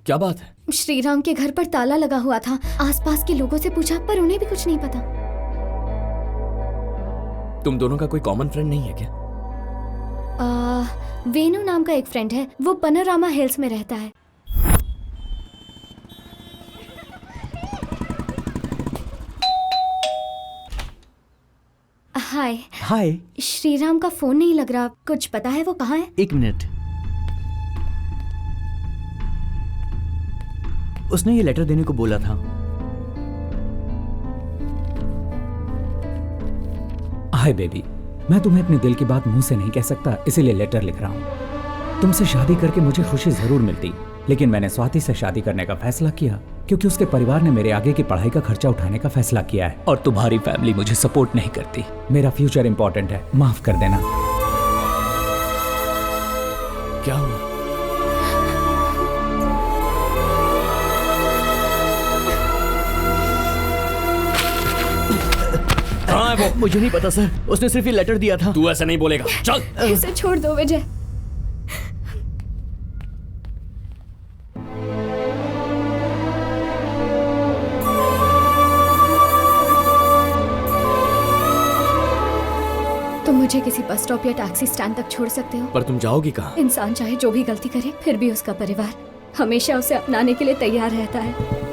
क्या बात है? श्रीराम के घर पर ताला लगा हुआ था। आसपास के लोगों से पूछा पर उन्हें भी कुछ नहीं पता। तुम दोनों का कोई कॉमन फ्रेंड नहीं है क्या? वेनु नाम का एक फ्रेंड है, वो पनोरामा हिल्स में रहता है। हाय। हाय। श्रीराम का फोन नहीं लग रहा, कुछ पता है वो कहाँ है? 1 मिनट। उसने ये लेटर देने को बोला था। हाय बेबी, मैं तुम्हें अपने दिल की बात मुंह से नहीं कह सकता, इसीलिए लेटर लिख रहा हूँ। तुमसे शादी करके मुझे खुशी जरूर मिलती, लेकिन मैंने स्वाति से शादी करने का फैसला किया क्योंकि उसके परिवार ने मेरे आगे की पढ़ाई का खर्चा उठाने का फैसला किया है और तुम्हारी फैमिली मुझे सपोर्ट नहीं करती। मेरा फ्यूचर इंपॉर्टेंट है, माफ कर देना। क्या हुआ? मुझे नहीं पता सर, उसने सिर्फ ये लेटर दिया था। तू ऐसा नहीं बोलेगा, चल। इसे छोड़ दो विजय। तुम मुझे किसी बस स्टॉप या टैक्सी स्टैंड तक छोड़ सकते हो, पर तुम जाओगी कहाँ? इंसान चाहे जो भी गलती करे, फिर भी उसका परिवार हमेशा उसे अपनाने के लिए तैयार रहता है।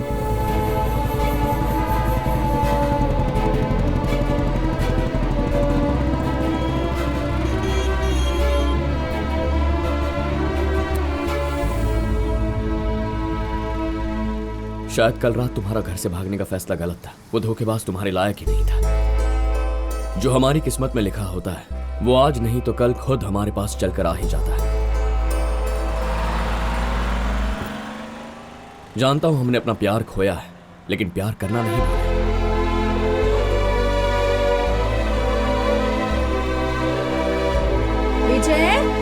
शायद कल रात तुम्हारा घर से भागने का फैसला गलत था। वो धोखेबाज तुम्हारे लायक ही नहीं था। जो हमारी किस्मत में लिखा होता है वो आज नहीं तो कल खुद हमारे पास चलकर आ ही जाता है। जानता हूं हमने अपना प्यार खोया है, लेकिन प्यार करना नहीं भूले। विजय,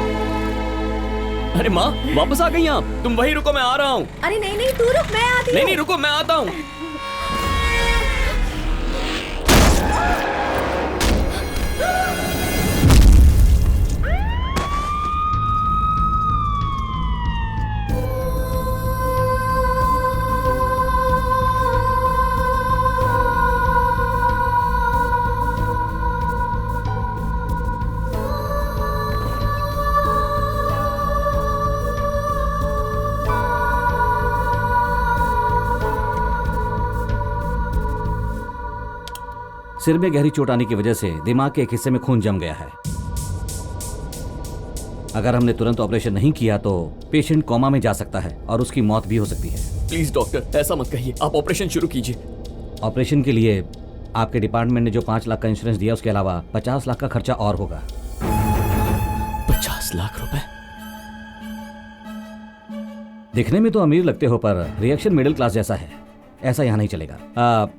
अरे माँ, वापस आ गई आप? तुम वहीं रुको, मैं आ रहा हूँ। अरे नहीं नहीं, तू रुक, मैं आती हूँ। नहीं रुको, मैं आता हूँ। सिर में गहरी चोट आने की वजह से दिमाग के एक हिस्से में खून जम गया है। अगर हमने तुरंत ऑपरेशन नहीं किया तो पेशेंट कोमा में जा सकता है और उसकी मौत भी हो सकती है। प्लीज डॉक्टर, ऐसा मत कहिए। आप ऑपरेशन शुरू कीजिए। ऑपरेशन के लिए आपके डिपार्टमेंट ने जो 5 लाख का इंश्योरेंस दिया, उसके अलावा 50 लाख का खर्चा और होगा। 50 लाख रुपए? दिखने में तो अमीर लगते हो, पर रिएक्शन मिडिल क्लास जैसा है। ऐसा यहाँ नहीं चलेगा।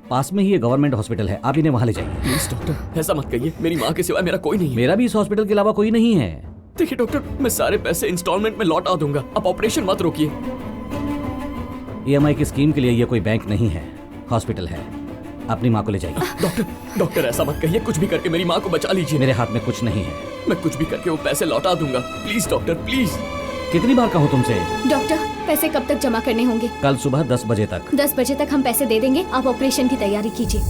पास में ही ये गवर्नमेंट हॉस्पिटल है, आप इन्हें वहां ले जाइए। प्लीज डॉक्टर, ऐसा मत कहिए। मेरी माँ के सिवाय मेरा कोई नहीं है। मेरा भी इस हॉस्पिटल के अलावा कोई नहीं है। देखिए डॉक्टर, मैं सारे पैसे इंस्टॉलमेंट में लौटा दूंगा। आप ऑपरेशन मत रोकिए। EMI की स्कीम के लिए ये कोई बैंक नहीं है, हॉस्पिटल है। अपनी माँ को ले जाइए। डॉक्टर ऐसा मत कहिए। कुछ भी करके मेरी माँ को बचा लीजिए। मेरे हाथ में कुछ नहीं है। मैं कुछ भी करके वो पैसे लौटा दूंगा। Please doctor, please. कितनी बार कहूँ तुमसे? डॉक्टर, पैसे कब तक जमा करने होंगे? कल सुबह 10 बजे तक। 10 बजे तक हम पैसे दे देंगे। आप ऑपरेशन की तैयारी कीजिए।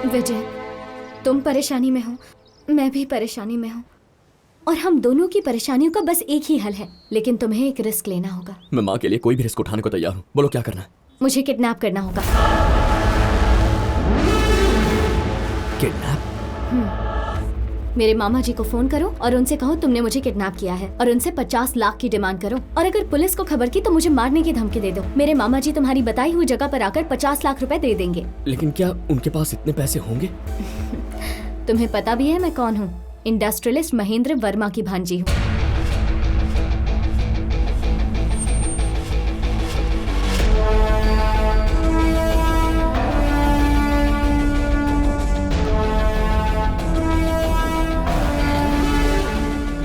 विजय, तुम परेशानी में हो, मैं भी परेशानी में हूँ, और हम दोनों की परेशानियों का बस एक ही हल है, लेकिन तुम्हें एक रिस्क लेना होगा। मैं माँ के लिए कोई भी रिस्क उठाने को तैयार हूँ। बोलो क्या करना है? मुझे किडनैप करना होगा। किडनैप? मेरे मामा जी को फोन करो और उनसे कहो तुमने मुझे किडनैप किया है, और उनसे 50 लाख की डिमांड करो। और अगर पुलिस को खबर की तो मुझे मारने की धमकी दे दो। मेरे मामा जी तुम्हारी बताई हुई जगह पर आकर 50 लाख रुपए दे देंगे। लेकिन क्या उनके पास इतने पैसे होंगे? तुम्हें पता भी है मैं कौन हूँ? इंडस्ट्रियलिस्ट महेंद्र वर्मा की भांजी हूँ।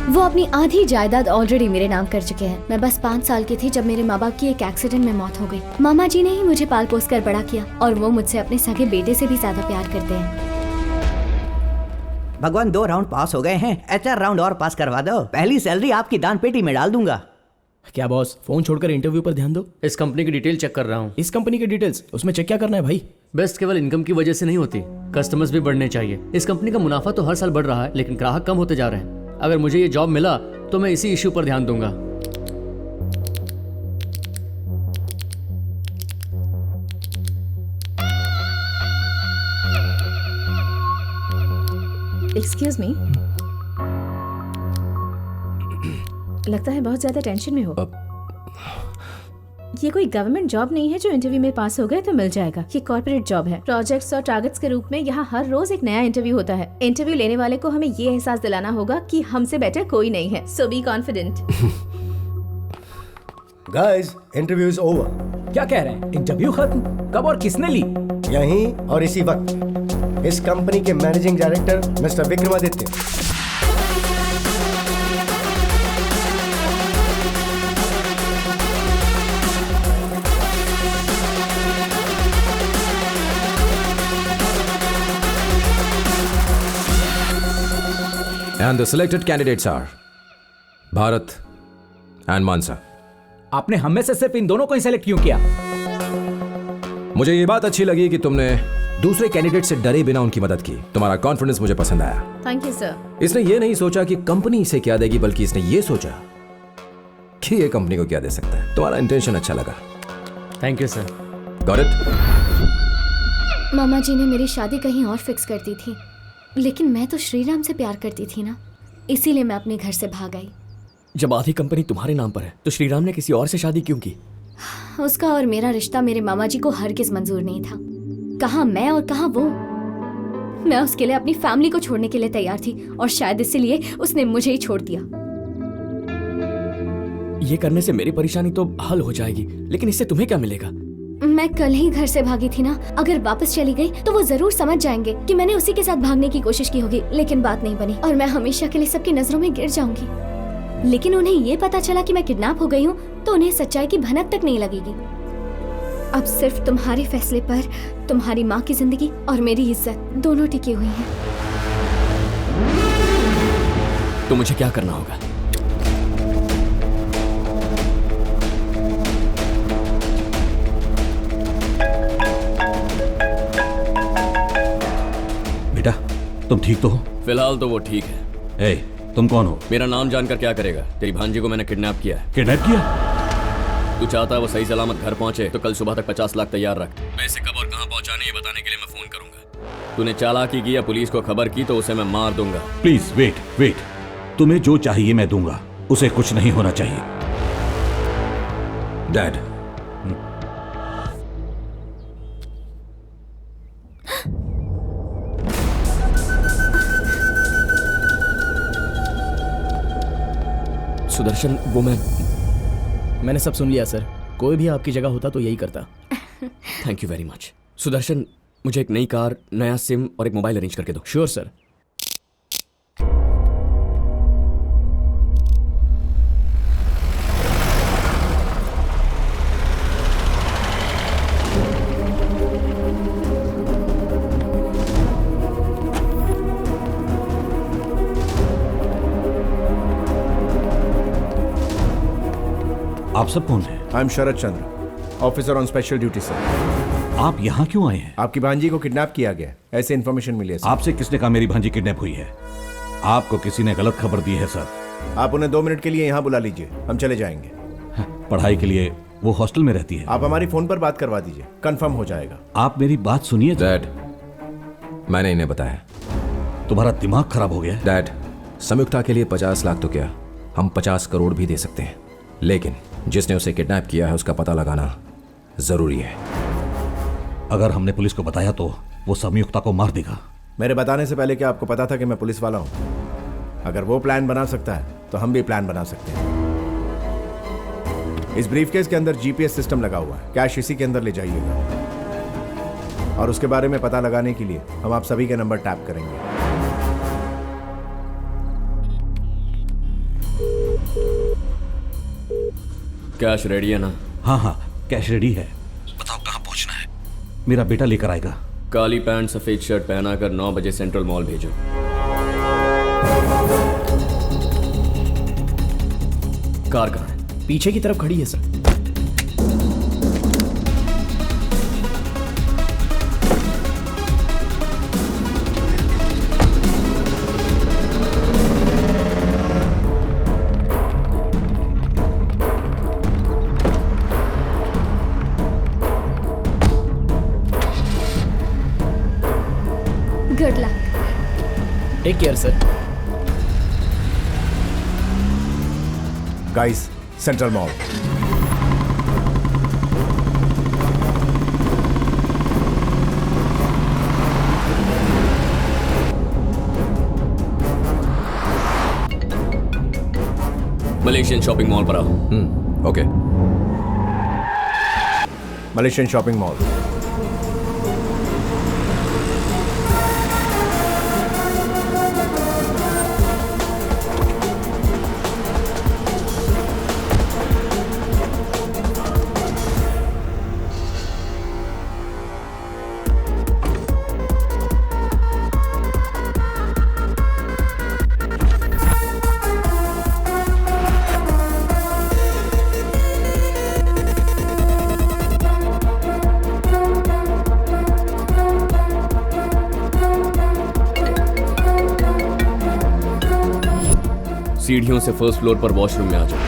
वो अपनी आधी जायदाद ऑलरेडी मेरे नाम कर चुके हैं। मैं बस 5 साल की थी जब मेरे माँ बाप की एक एक्सीडेंट में मौत हो गई। मामा जी ने ही मुझे पाल पोस कर बड़ा किया, और वो मुझसे अपने सगे बेटे से भी ज्यादा प्यार करते हैं। भगवान, 2 राउंड पास हो गए हैं। HR राउंड और पास करवा दो। पहली सैलरी आपकी दान पेटी में डाल दूंगा। क्या बॉस, फोन छोड़कर इंटरव्यू पर ध्यान दो। इस कंपनी की डिटेल चेक कर रहा हूँ। इस कंपनी की डिटेल्स? उसमें चेक क्या करना है भाई? बेस्ट केवल इनकम की वजह से नहीं होती, कस्टमर्स भी बढ़ने चाहिए। इस कंपनी का मुनाफा तो हर साल बढ़ रहा है, लेकिन ग्राहक कम होते जा रहे हैं। अगर मुझे ये जॉब मिला तो मैं इसी इश्यू पर ध्यान दूंगा। एक्सक्यूज मी, लगता है बहुत ज्यादा टेंशन में हो। ये कोई गवर्नमेंट जॉब नहीं है जो इंटरव्यू में पास हो गए तो मिल जाएगा। ये कॉर्पोरेट जॉब है। प्रोजेक्ट्स और टारगेट्स के रूप में यहाँ हर रोज एक नया इंटरव्यू होता है। इंटरव्यू लेने वाले को हमें ये एहसास दिलाना होगा कि हमसे बेटर कोई नहीं है। So be confident. Guys, interview is over. क्या कह रहे हैं? इंटरव्यू खत्म? कब और किसने ली? यहीं और इसी वक्त इस कंपनी के managing director mister Vikramaditya. And the selected candidates are Bharat and मानसा। आपने हम में से सिर्फ इन दोनों को ही सेलेक्ट क्यों किया? मुझे ये बात अच्छी लगी कि तुमने दूसरे कैंडिडेट से डरे बिना उनकी मदद की। तुम्हारा कॉन्फिडेंस मुझे पसंद आया। Thank you sir. इसने ये नहीं सोचा कि कंपनी इसे क्या देगी, बल्कि इसने ये सोचा कि ये कंपनी को क्या दे सकता है। तुम्हारा इंटेंशन अच्छा लगा। Thank you sir. Got it? मामा जी ने मेरी शादी कहीं और फिक्स कर दी थी, लेकिन मैं तो श्रीराम से प्यार करती थी ना, इसीलिए मैं अपने घर से भाग आई। जब आधी कंपनी तुम्हारे नाम पर है तो श्रीराम ने किसी और से शादी क्यों की? उसका और मेरा रिश्ता मेरे मामा जी को हरगिज मंजूर नहीं था। कहाँ मैं और कहाँ वो। मैं उसके लिए अपनी फैमिली को छोड़ने के लिए तैयार थी और शायद इसीलिए उसने मुझे ही छोड़ दिया। ये करने से मेरी परेशानी तो हल हो जाएगी, लेकिन इससे तुम्हें क्या मिलेगा? मैं कल ही घर से भागी थी ना, अगर वापस चली गई तो वो जरूर समझ जाएंगे कि मैंने उसी के साथ भागने की कोशिश की होगी, लेकिन बात नहीं बनी और मैं हमेशा के लिए सबकी नजरों में गिर जाऊंगी। लेकिन उन्हें ये पता चला कि मैं किडनैप हो गई हूँ तो उन्हें सच्चाई की भनक तक नहीं लगेगी। अब सिर्फ तुम्हारे फैसले पर तुम्हारी माँ की जिंदगी और मेरी इज्जत दोनों टिकी हुई हैं। तो मुझे क्या करना होगा? बेटा, तुम ठीक तो हो? फिलहाल तो वो ठीक है। ए, तुम कौन हो? मेरा नाम जानकर क्या करेगा? तेरी भांजी को मैंने किडनैप किया है। किडनैप किया? तू चाहता है वो सही सलामत घर पहुंचे तो कल सुबह तक 50 लाख तैयार रख। पैसे कब और कहां पहुंचाने ये बताने के लिए मैं फोन करूंगा। तूने चालाकी की या पुलिस को खबर की तो उसे मैं मार दूंगा। Please wait. तुम्हें जो चाहिए मैं दूंगा, उसे कुछ नहीं होना चाहिए। डैड, सुदर्शन, वो मैंने सब सुन लिया सर। कोई भी आपकी जगह होता तो यही करता। Thank you very much. Sudarshan, मुझे एक नई कार, नया सिम और एक मोबाइल अरेंज करके दो। Sure sir. आप सब कौन हैं? I am Sharad Chandra, officer on special duty sir. आप यहाँ क्यों आए हैं? आपकी भांजी को किडनैप किया गया, ऐसे इन्फॉर्मेशन मिली है सर। आपसे किसने कहा मेरी भांजी किडनैप हुई है? आपको किसी ने गलत खबर दी है सर। आप उन्हें 2 मिनट के लिए यहाँ बुला लीजिए, हम चले जाएंगे। पढ़ाई के लिए वो हॉस्टल में रहती है। आप हमारी फोन पर बात करवा दीजिए, कंफर्म हो जाएगा। आप मेरी बात सुनिए। डैड, मैंने इन्हें बताया। तुम्हारा दिमाग खराब हो गया? डैड, संयुक्ता के लिए 50 लाख तो क्या, हम 50 करोड़ भी दे सकते हैं, लेकिन जिसने उसे किडनैप किया है उसका पता लगाना जरूरी है। अगर हमने पुलिस को बताया तो वो संयुक्ता को मार देगा। मेरे बताने से पहले क्या आपको पता था कि मैं पुलिस वाला हूं? अगर वो प्लान बना सकता है तो हम भी प्लान बना सकते हैं। इस ब्रीफकेस के अंदर जीपीएस सिस्टम लगा हुआ है, कैश इसी के अंदर ले जाइएगा और उसके बारे में पता लगाने के लिए हम आप सभी के नंबर टैप करेंगे। कैश रेडी है ना? हाँ, कैश रेडी है। बताओ कहाँ पहुँचना है? मेरा बेटा लेकर आएगा। काली पैंट सफेद शर्ट पहनाकर 9 बजे सेंट्रल मॉल भेजो। कार कहाँ है? पीछे की तरफ खड़ी है sir. Good luck. Take care sir. Guys, central mall. Malaysian shopping mall पर आओ। ओके। Malaysian shopping mall. सीढ़ियों से फर्स्ट फ्लोर पर वॉशरूम में आ जाओ।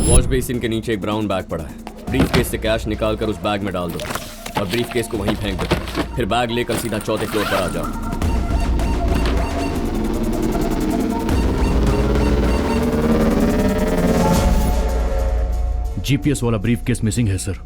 वॉश बेसिन के नीचे एक ब्राउन बैग पड़ा है। ब्रीफ केस से कैश निकालकर उस बैग में डाल दो और ब्रीफ केस को वहीं फेंक दो। फिर बैग लेकर सीधा चौथे फ्लोर पर आ जाओ। जीपीएस वाला ब्रीफ केस मिसिंग है सर।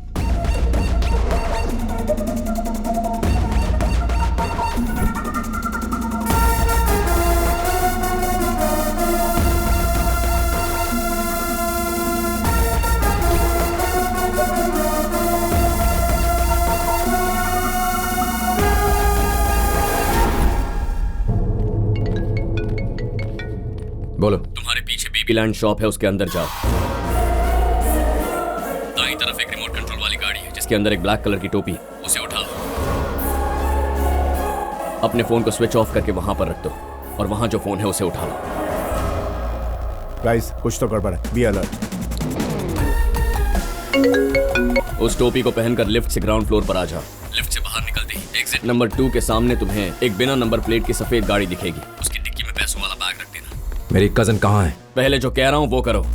बोलो। तुम्हारे पीछे बेबी लैंड शॉप है, उसके अंदर जाओ। दाईं तरफ एक रिमोट कंट्रोल वाली गाड़ी है जिसके अंदर एक ब्लैक कलर की टोपी, उसे उठाओ। अपने फोन को स्विच ऑफ करके वहां पर रख दो और वहां जो फोन है उसे उठा लो। गाइस, कुछ तो गड़बड़ है, बी अलर्ट। उस टोपी को पहनकर लिफ्ट से ग्राउंड फ्लोर पर आ जाओ। लिफ्ट से बाहर निकलते ही एग्जिट नंबर 2 के सामने तुम्हें एक बिना नंबर प्लेट की सफेद गाड़ी दिखेगी। उसकी डिक्की में पैसों वाला बैग रख देना। मेरी कजन कहाँ है? पहले जो कह रहा हूं वो करो।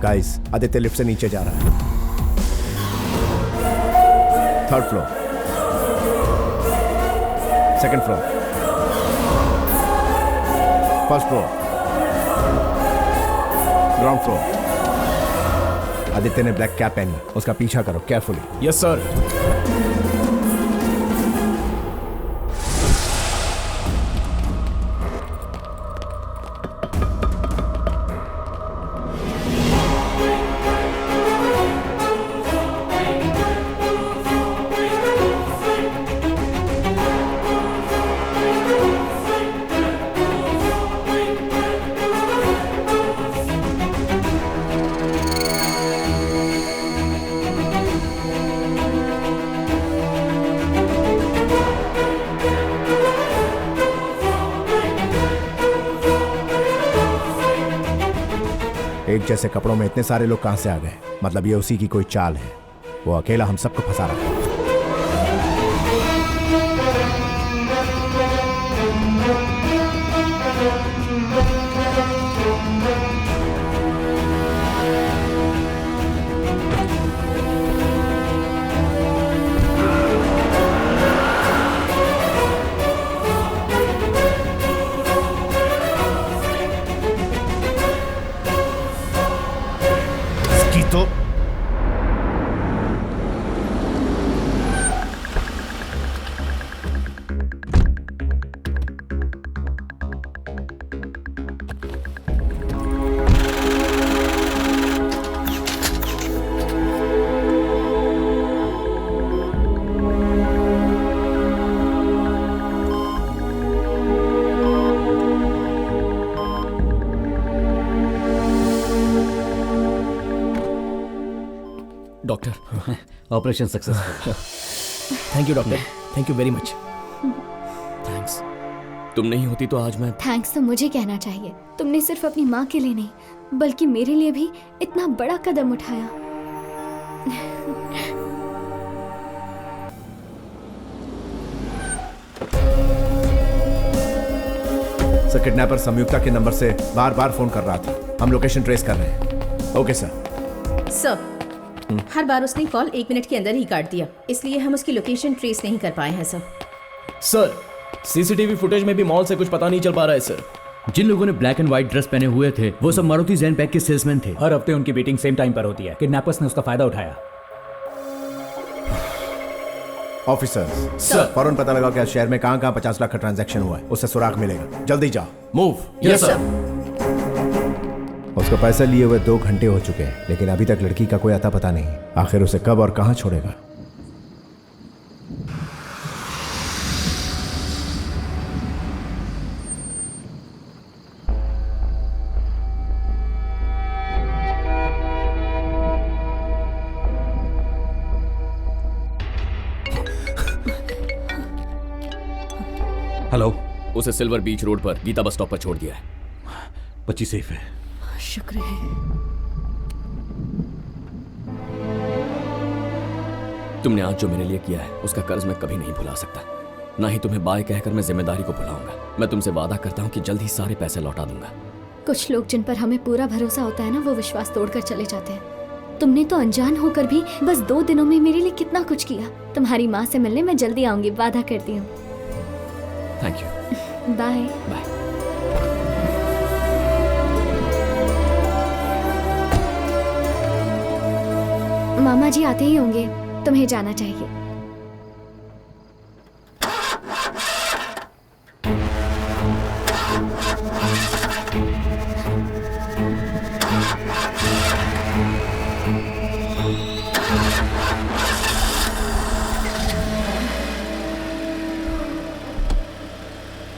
गाइस, आदित्य लिफ्ट से नीचे जा रहा है। 3rd floor, 2nd floor, 1st floor, ground floor. Aditya ने ब्लैक कैप पहनी, उसका पीछा करो केयरफुली। Yes sir. एक जैसे कपड़ों में इतने सारे लोग कहां से आ गए? मतलब ये उसी की कोई चाल है। वो अकेला हम सबको फंसा रहा है। तो doctor, operation successful. Thank you doctor, thank you very much. Thanks. तुम नहीं होती तो आज मैं। थैंक्स तो मुझे कहना चाहिए। तुमने सिर्फ अपनी माँ के लिए नहीं बल्कि मेरे लिए भी इतना बड़ा कदम उठाया। सर, किडनैपर संयुक्ता के नंबर से बार बार फोन कर रहा था। हम लोकेशन ट्रेस कर रहे हैं। Okay sir. सर, हर बार उसने कॉल 1 मिनट के अंदर ही काट दिया, इसलिए हम उसकी लोकेशन ट्रेस नहीं कर पाए हैं सर। सर, सीसीटीवी फुटेज में भी मॉल से कुछ पता नहीं चल पा रहा है सर। जिन लोगों ने ब्लैक एंड व्हाइट ड्रेस पहने हुए थे वो सब मारुति जैन पैक के सेल्समैन थे। हर हफ्ते उनकी मीटिंग सेम टाइम पर होती है। किडनैपर्स ने उसका फायदा उठाया। ऑफिसर्स सर, फौरन पता लगाओ कि शहर में कहां 50 लाख का ट्रांजैक्शन हुआ है, उससे सुराग मिलेगा। जल्दी जाओ। मूव। Yes sir. उसको पैसे लिए हुए 2 घंटे हो चुके हैं, लेकिन अभी तक लड़की का कोई अता पता नहीं। आखिर उसे कब और कहां छोड़ेगा? हेलो। उसे सिल्वर बीच रोड पर गीता बस स्टॉप पर छोड़ दिया है। बच्ची सेफ है। शुक्र है। तुमने आज जो मेरे लिए किया है उसका कर्ज मैं कभी नहीं भुला सकता। ना ही तुम्हें बाय कहकर मैं जिम्मेदारी को भुलाऊंगा। मैं तुमसे वादा करता हूँ कि जल्द ही सारे पैसे लौटा दूंगा। कुछ लोग जिन पर हमें पूरा भरोसा होता है ना, वो विश्वास तोड़कर चले जाते हैं। तुमने तो अनजान होकर भी बस 2 दिनों में मेरे लिए कितना कुछ किया। तुम्हारी माँ से मिलने मैं जल्दी आऊंगी, वादा करती हूँ। Thank you. Bye bye. मामा जी आते ही होंगे, तुम्हें जाना चाहिए।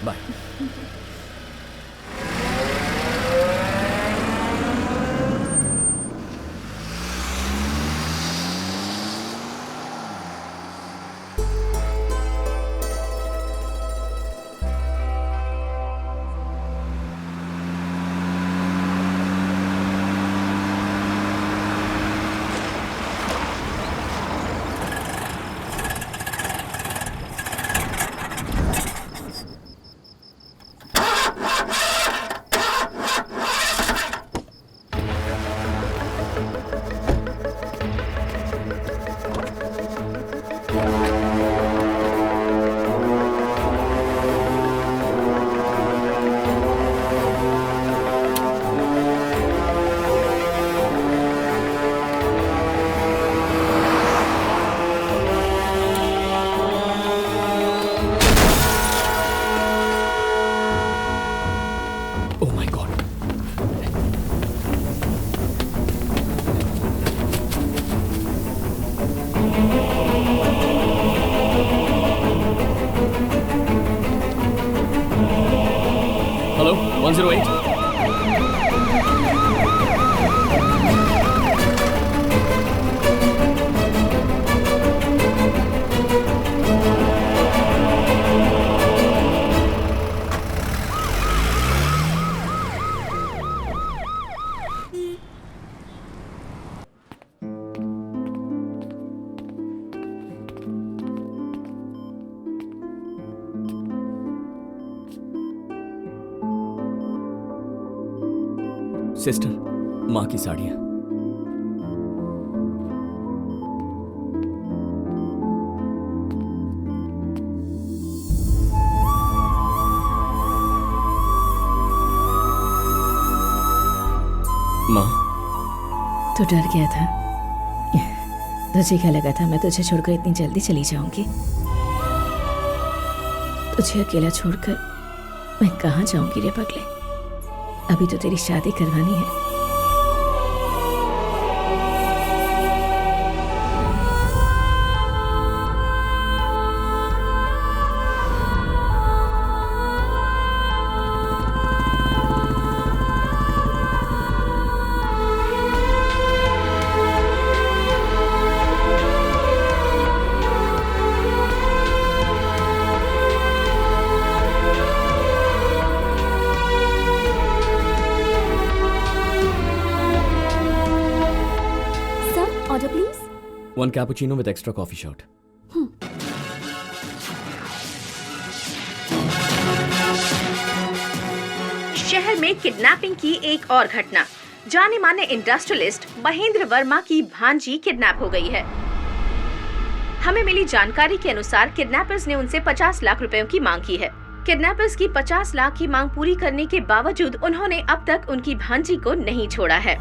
बाय। हेलो 108। सिस्टर, माँ की साड़ियाँ। माँ, तू डर गया था? तुझे क्या लगा था मैं तुझे छोड़कर इतनी जल्दी चली जाऊंगी? तुझे अकेला छोड़कर मैं कहाँ जाऊंगी रे पगले? अभी तो तेरी शादी करवानी है। One cappuccino with extra coffee shot. शहर में किडनैपिंग की एक और घटना। जाने माने इंडस्ट्रियलिस्ट महेंद्र वर्मा की भांजी किडनैप हो गई है। हमें मिली जानकारी के अनुसार किडनैपर्स ने उनसे 50 लाख रुपयों की मांग की है। किडनैपर्स की 50 लाख की मांग पूरी करने के बावजूद उन्होंने अब तक उनकी भांजी को नहीं छोड़ा है।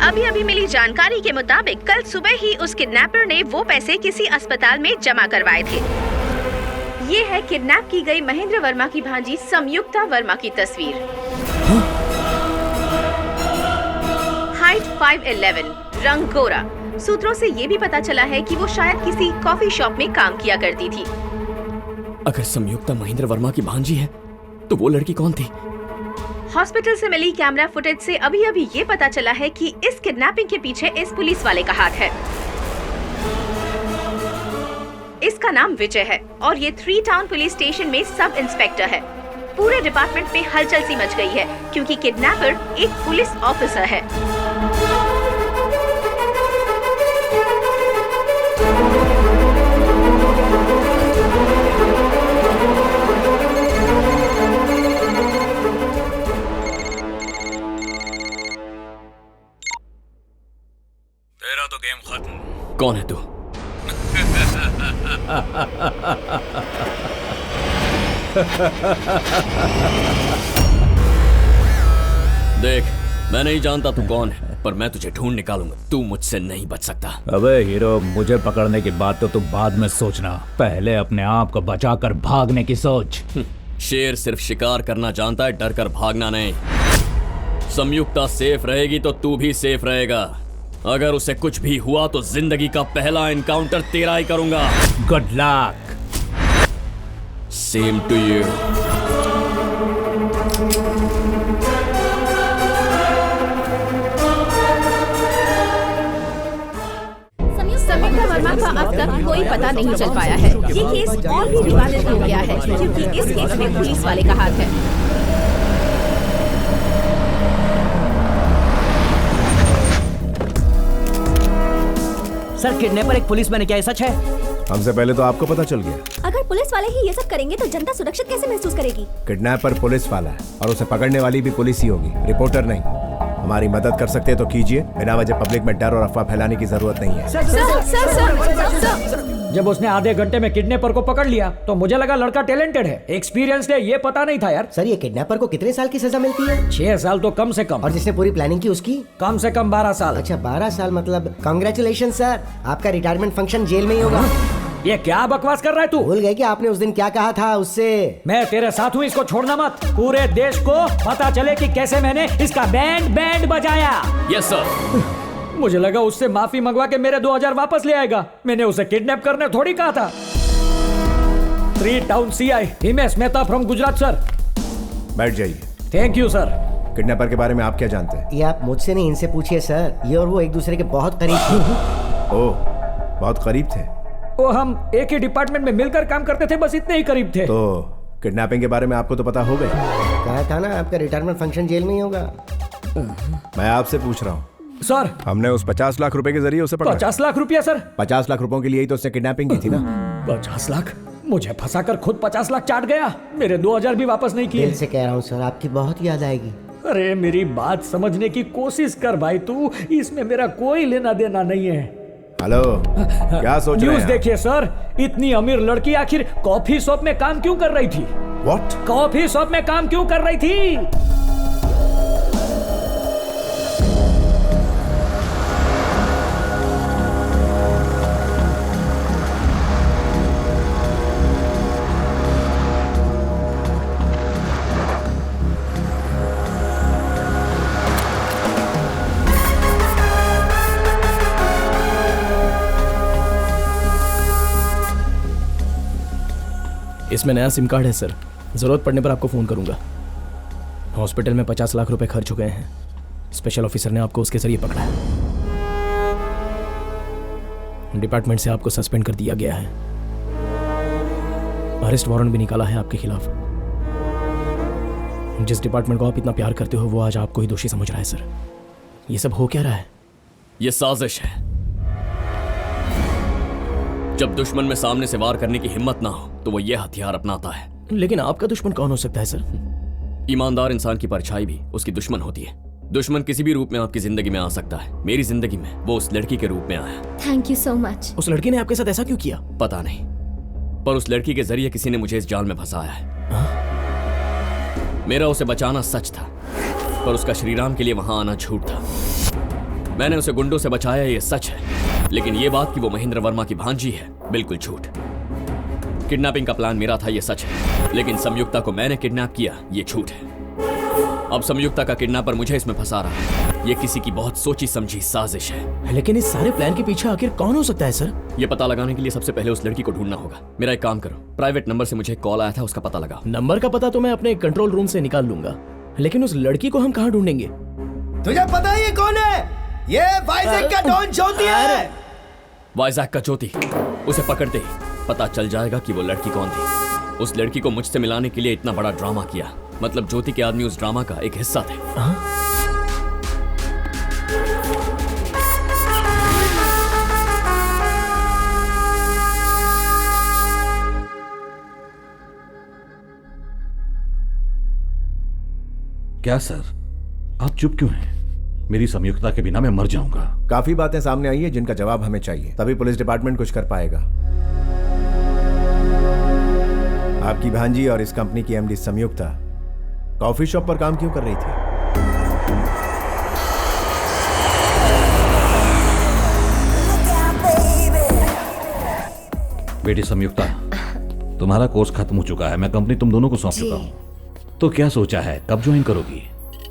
अभी मिली जानकारी के मुताबिक कल सुबह ही उस किडनैपर ने वो पैसे किसी अस्पताल में जमा करवाए थे। ये है किडनैप की गई महेंद्र वर्मा की भांजी संयुक्ता वर्मा की तस्वीर। हाइट 5'11", रंग गोरा। सूत्रों से ये भी पता चला है कि वो शायद किसी कॉफी शॉप में काम किया करती थी। अगर संयुक्ता महेंद्र वर्मा की भांजी है तो वो लड़की कौन थी? हॉस्पिटल से मिली कैमरा फुटेज से अभी ये पता चला है कि इस किडनैपिंग के पीछे इस पुलिस वाले का हाथ है। इसका नाम विजय है और ये 3 टाउन पुलिस स्टेशन में सब इंस्पेक्टर है। पूरे डिपार्टमेंट में हलचल सी मच गई है क्योंकि किडनैपर एक पुलिस ऑफिसर है। तेरा तो गेम खत्म। कौन है तू? देख, मैं नहीं जानता तू कौन है, पर मैं तुझे ढूंढ निकालूंगा। तू मुझसे नहीं बच सकता। अबे हीरो, मुझे पकड़ने की बात तो तू बाद में सोचना, पहले अपने आप को बचाकर भागने की सोच। शेर सिर्फ शिकार करना जानता है, डर कर भागना नहीं। संयुक्ता सेफ रहेगी तो तू भी सेफ रहेगा। अगर उसे कुछ भी हुआ तो जिंदगी का पहला एनकाउंटर तेरा ही करूंगा। Good luck. Same to you. Sanyukta Verma का अब तक कोई पता नहीं चल पाया है। ये केस और भी विवादित हो गया है क्योंकि इस केस में पुलिस वाले का हाथ है। सर, किडनैपर एक पुलिसमैन है, क्या ये सच है? हमसे पहले तो आपको पता चल गया। अगर पुलिस वाले ही ये सब करेंगे तो जनता सुरक्षित कैसे महसूस करेगी? किडनैपर पुलिस वाला है और उसे पकड़ने वाली भी पुलिस ही होगी, रिपोर्टर नहीं। हमारी मदद कर सकते हैं तो कीजिए, बिना वजह पब्लिक में डर और अफवाह फैलाने की जरूरत नहीं है। सर, जब उसने आधे घंटे में किडनैपर को पकड़ लिया तो मुझे लगा लड़का टैलेंटेड है, एक्सपीरियंस है। ये पता नहीं था यार। सर, ये किडनैपर को कितने साल की सजा मिलती है? 6 साल तो कम से कम। और जिसने पूरी प्लानिंग की उसकी? कम से कम 12 साल। अच्छा, 12 साल मतलब कांग्रेचुलेशन सर, आपका रिटायरमेंट फंक्शन जेल में ही होगा। ये क्या बकवास कर रहा है तू? भूल गए कि आपने उस दिन क्या कहा था उससे? मैं तेरे साथ हूँ, इसको छोड़ना मत। पूरे देश को पता चले कि कैसे मैंने इसका बैंड बजाया। Yes sir. मुझे लगा उससे माफी मंगवा के मेरे 2000 वापस ले आएगा। मैंने उसे किडनैप करने थोड़ी कहा था। 3 town CI Himesh Mehta from Gujarat sir. बैठ जाइए। Thank you sir. किडनैपर के बारे में आप क्या जानते हैं? ये आप मुझसे नहीं, इनसे पूछिए सर। ये और वो एक दूसरे के बहुत करीब थे। ओह, बहुत करीब थे। वो हम एक ही डिपार्टमेंट में मिलकर काम करते थे, बस इतने ही करीब थे। तो किडनैपिंग के बारे में आपको तो पता हो गया। कहा था ना आपका रिटायरमेंट फंक्शन जेल में ही होगा। मैं आपसे पूछ रहा हूँ सर। हमने उस 50 लाख रुपए के जरिए उसे पकड़ा। 50 लाख रुपया सर? 50 लाख रुपयों के लिए ही तो उसने किडनैपिंग की थी ना। 50 लाख? मुझे फंसाकर खुद 50 लाख चाट गया। मेरे 2000 भी वापस नहीं किए। दिल से कह रहा हूँ सर, आपकी बहुत याद आएगी। अरे मेरी बात समझने की कोशिश कर भाई तू, इसमें मेरा कोई लेना देना नहीं है। हेलो, क्या सोच रहे हैं? न्यूज़ देखिए सर, इतनी अमीर लड़की आखिर कॉफी शॉप में काम क्यों कर रही थी? What? कॉफी शॉप में काम क्यों कर रही थी? इसमें नया सिम कार्ड है सर, जरूरत पड़ने पर आपको फोन करूंगा। हॉस्पिटल में 50 लाख रुपए खर्च हो गए हैं। स्पेशल ऑफिसर ने आपको उसके जरिए पकड़ा है। डिपार्टमेंट से आपको सस्पेंड कर दिया गया है। अरेस्ट वारंट भी निकाला है आपके खिलाफ। जिस डिपार्टमेंट को आप इतना प्यार करते हो वो आज आपको ही दोषी समझ रहा है सर। ये सब हो क्या रहा है? ये साजिश है। जब दुश्मन में सामने से वार करने की हिम्मत ना हो तो वो ये हथियार अपनाता है। लेकिन आपका दुश्मन कौन हो सकता है सर? ईमानदार इंसान की परछाई भी उसकी दुश्मन होती है। दुश्मन किसी भी रूप में आपकी जिंदगी में आ सकता है। मेरी जिंदगी में वो उस लड़की के रूप में आया। Thank you so much. उस लड़की ने आपके साथ ऐसा क्यों किया? पता नहीं, पर उस लड़की के जरिए किसी ने मुझे इस जाल में फंसाया है। मेरा उसे बचाना सच था, पर उसका श्रीराम के लिए वहां आना झूठ था। मैंने उसे गुंडों से बचाया, ये सच है, लेकिन ये बात कि वो महेंद्र वर्मा की भांजी है, बिल्कुल झूठ। किडनैपिंग का प्लान मेरा था, ये सच है, लेकिन संयुक्ता को मैंने किडनैप किया, ये झूठ है। अब संयुक्ता का किडनैपर मुझे इसमें फंसा रहा है। ये किसी की बहुत सोची समझी साजिश है। लेकिन इस सारे प्लान के पीछे आखिर कौन हो सकता है सर? ये पता लगाने के लिए सबसे पहले उस लड़की को ढूंढना होगा। मेरा एक काम करो, प्राइवेट नंबर से मुझे कॉल आया था, उसका पता लगाओ। नंबर का पता तो मैं अपने कंट्रोल रूम से निकाल लूंगा, लेकिन उस लड़की को हम कहाँ ढूंढेंगे? तुझे पता है ये कौन है? ये वाइजैक का डॉन ज्योति है। वाइजैक का ज्योति, उसे पकड़ते ही पता चल जाएगा कि वो लड़की कौन थी। उस लड़की को मुझसे मिलाने के लिए इतना बड़ा ड्रामा किया, मतलब ज्योति के आदमी उस ड्रामा का एक हिस्सा थे। क्या सर, आप चुप क्यों हैं? मेरी संयुक्ता के बिना मैं मर जाऊंगा। काफी बातें सामने आई है जिनका जवाब हमें चाहिए, तभी पुलिस डिपार्टमेंट कुछ कर पाएगा। आपकी भांजी और इस कंपनी की एमडी संयुक्ता कॉफी शॉप पर काम क्यों कर रही थी? बेटी संयुक्ता, तुम्हारा कोर्स खत्म हो चुका है। मैं कंपनी तुम दोनों को सौंप चुका हूँ। तो क्या सोचा है, कब ज्वाइन करोगी?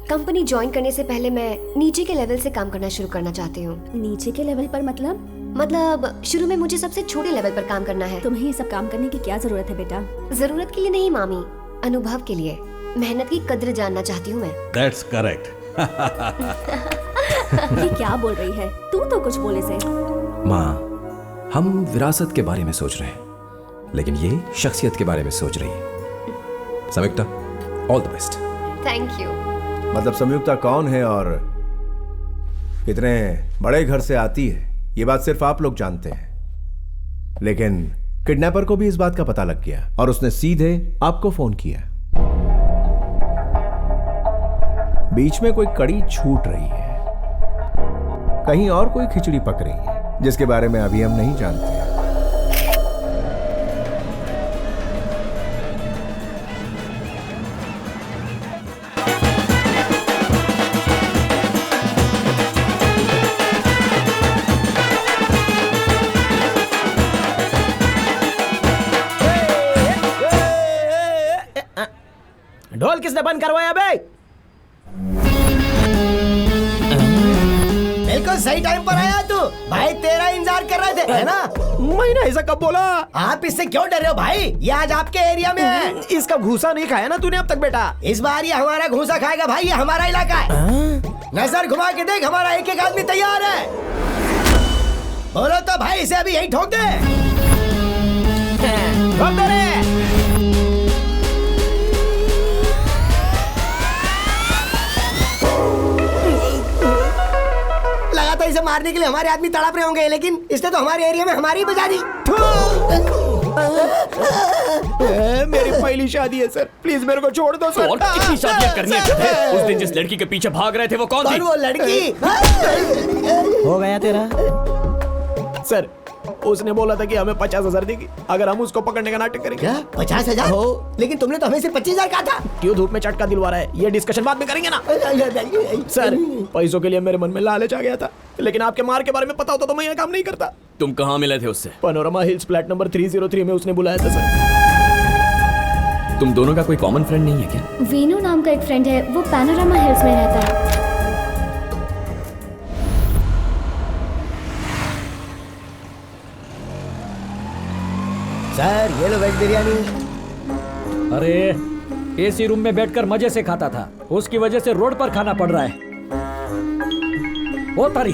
कंपनी ज्वाइन करने से पहले मैं नीचे के लेवल से काम करना शुरू करना चाहती हूँ। नीचे के लेवल पर मतलब शुरू में मुझे सबसे छोटे लेवल पर काम करना है। तुम्हें ये सब काम करने की क्या जरूरत है बेटा? जरूरत के लिए नहीं मामी, अनुभव के लिए। मेहनत की कद्र जानना चाहती हूँ मैं। That's correct. ये क्या बोल रही है? तू तो कुछ बोले से। माँ, हम विरासत के बारे में सोच रहे हैं, लेकिन ये शख्सियत के बारे में सोच रही है। Sanyukta, all the best. Thank you. मतलब संयुक्ता कौन है और कितने बड़े घर से आती है, ये बात सिर्फ आप लोग जानते हैं। लेकिन किडनैपर को भी इस बात का पता लग गया और उसने सीधे आपको फोन किया। बीच में कोई कड़ी छूट रही है, कहीं और कोई खिचड़ी पक रही है जिसके बारे में अभी हम नहीं जानते। ढोल किसने बंद करवाया बे? बिल्कुल सही टाइम पर आया तू। भाई तेरा इंतजार कर रहे थे, है ना? मैंने ऐसा कब बोला? आप इससे क्यों डर रहे हो भाई? ये आज आपके एरिया में है। इसका घूसा नहीं खाया ना तूने अब तक बेटा? इस बार ये हमारा घूसा खाएगा भाई, ये हमारा इलाका है। नजर घुमा के देख, हमारा एक एक आदमी तैयार है। बोलो तो भाई इसे अभी यही ठोक दे। ठोक दे रे। लगातार इसे मारने के लिए हमारे आदमी तड़प रहे होंगे, लेकिन इसने तो हमारे एरिया में हमारी बजा दी। मेरी पहली शादी है सर, प्लीज मेरे को छोड़ दो सर। और कितनी शादियां करनी है? उस दिन जिस लड़की के पीछे भाग रहे थे वो कौन थी? वो लड़की। हो गया तेरा सर। उसने बोला था कि हमें 50,000 देगी अगर हम उसको पकड़ने का नाटक करेंगे। क्या 50,000? हो, लेकिन तुमने तो हमें सिर्फ 25,000 कहा था। क्यों धूप में चटका दिलवा रहा है? ये डिस्कशन बाद में करेंगे ना सर। पैसों के लिए मेरे मन में लालच आ गया था, लेकिन आपके मार के बारे में पता होता तो मैं यह काम नहीं करता। तुम कहाँ मिले थे उससे? पनोरमा हिल्स फ्लैट नंबर 303 में उसने बुलाया था सर। तुम दोनों का कोई कॉमन फ्रेंड नहीं है क्या? वीनू नाम का एक फ्रेंड है, वो पैनोरामा हिल्स में रहता है। सर ये लो वेज बिरयानी। अरे एसी रूम में बैठकर मजे से खाता था, उसकी वजह से रोड पर खाना पड़ रहा है। ओ तारी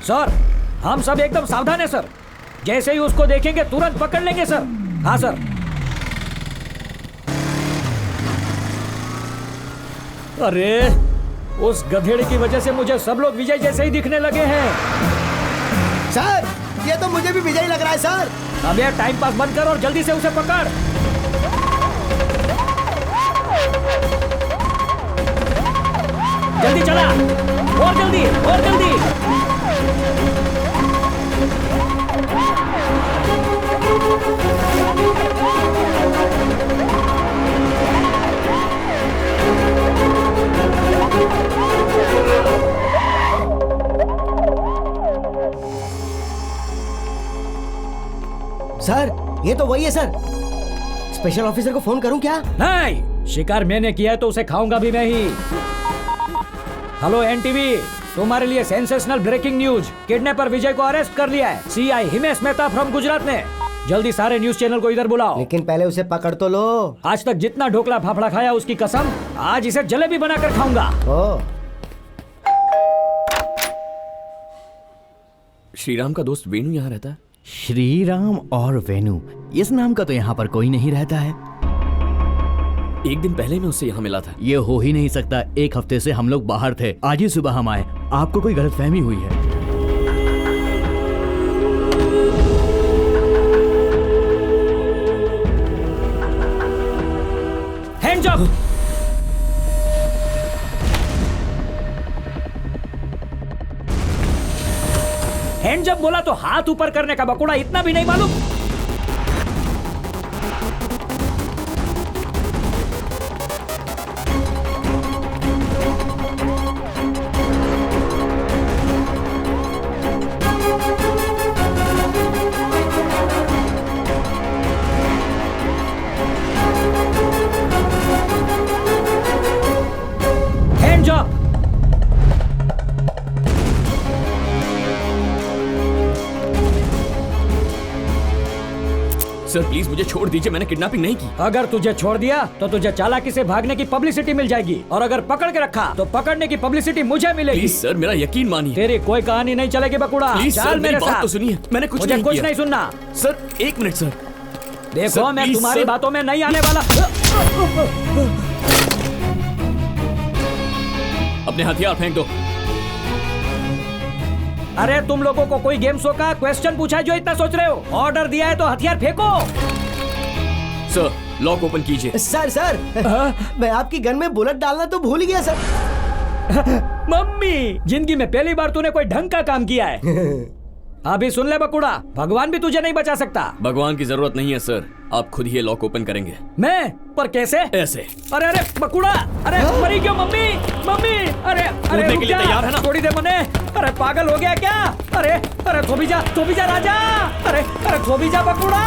सर, हम सब एकदम सावधान है सर। जैसे ही उसको देखेंगे तुरंत पकड़ लेंगे सर। हाँ सर। अरे उस गधेड़े की वजह से मुझे सब लोग विजय जैसे ही दिखने लगे हैं। सर ये तो मुझे भी विजय लग रहा है सर। अब यार टाइम पास बंद कर और जल्दी से उसे पकड़। जल्दी चला, और जल्दी, और जल्दी। सर, ये तो वही है सर। स्पेशल ऑफिसर को फोन करूं क्या? नहीं, शिकार मैंने किया है तो उसे खाऊंगा भी मैं ही। हेलो एनटीवी, तुम्हारे लिए सेंसेशनल ब्रेकिंग न्यूज। किडनैपर विजय को अरेस्ट कर लिया है सीआई हिमेश मेहता फ्रॉम गुजरात ने। जल्दी सारे न्यूज चैनल को इधर बुलाओ। लेकिन पहले उसे पकड़ तो लो। आज तक जितना ढोकला फाफड़ा खाया उसकी कसम, आज इसे जलेबी बनाकर खाऊंगा। श्रीराम का दोस्त वेणु यहाँ रहता है? श्रीराम और वेणु, इस नाम का तो यहाँ पर कोई नहीं रहता है। एक दिन पहले मैं उससे यहाँ मिला था। ये हो ही नहीं सकता, एक हफ्ते से हम लोग बाहर थे, आज ही सुबह हम आए। आपको कोई गलतफहमी हुई है। Hands up. हैंड जब बोला तो हाथ ऊपर करने का, बकुड़ा इतना भी नहीं मालूम? हैंड जब। सर प्लीज मुझे छोड़ दीजिए, मैंने किडनैपिंग नहीं की। अगर तुझे छोड़ दिया तो तुझे चालाकी से भागने की पब्लिसिटी मिल जाएगी, और अगर पकड़ के रखा तो पकड़ने की पब्लिसिटी मुझे मिलेगी। प्लीज सर मेरा यकीन मानिए। तेरी कोई कहानी नहीं चलेगी बकुड़ा। प्लीज चल सर मेरे मेरी बात साथ। तो सुनिए, मैंने कुछ मुझे नहीं कुछ किया। नहीं सुनना। सर एक मिनट सर। देखो सर, मैं प्लीज, तुम्हारी सर। बातों में नहीं आने वाला। अपने हथियार फेंक दो। अरे तुम लोगों को कोई गेम शो का क्वेश्चन पूछा है जो इतना सोच रहे हो? ऑर्डर दिया है तो हथियार फेंको। सर लॉक ओपन कीजिए। सर मैं आपकी गन में बुलेट डालना तो भूल गया सर। मम्मी, जिंदगी में पहली बार तूने कोई ढंग का काम किया है। अभी सुन ले बकुड़ा, भगवान भी तुझे नहीं बचा सकता। भगवान की जरूरत नहीं है सर, आप खुद ही लॉक ओपन करेंगे। मैं? पर कैसे? ऐसे। अरे अरे बकुड़ा, अरे मरी क्यों मम्मी? मम्मी अरे अरे कूदने के लिए तैयार है ना? थोड़ी दे मने। अरे पागल हो गया क्या? अरे अरे थोबी जा राजा। अरे अरे थोबी जा बकुड़ा।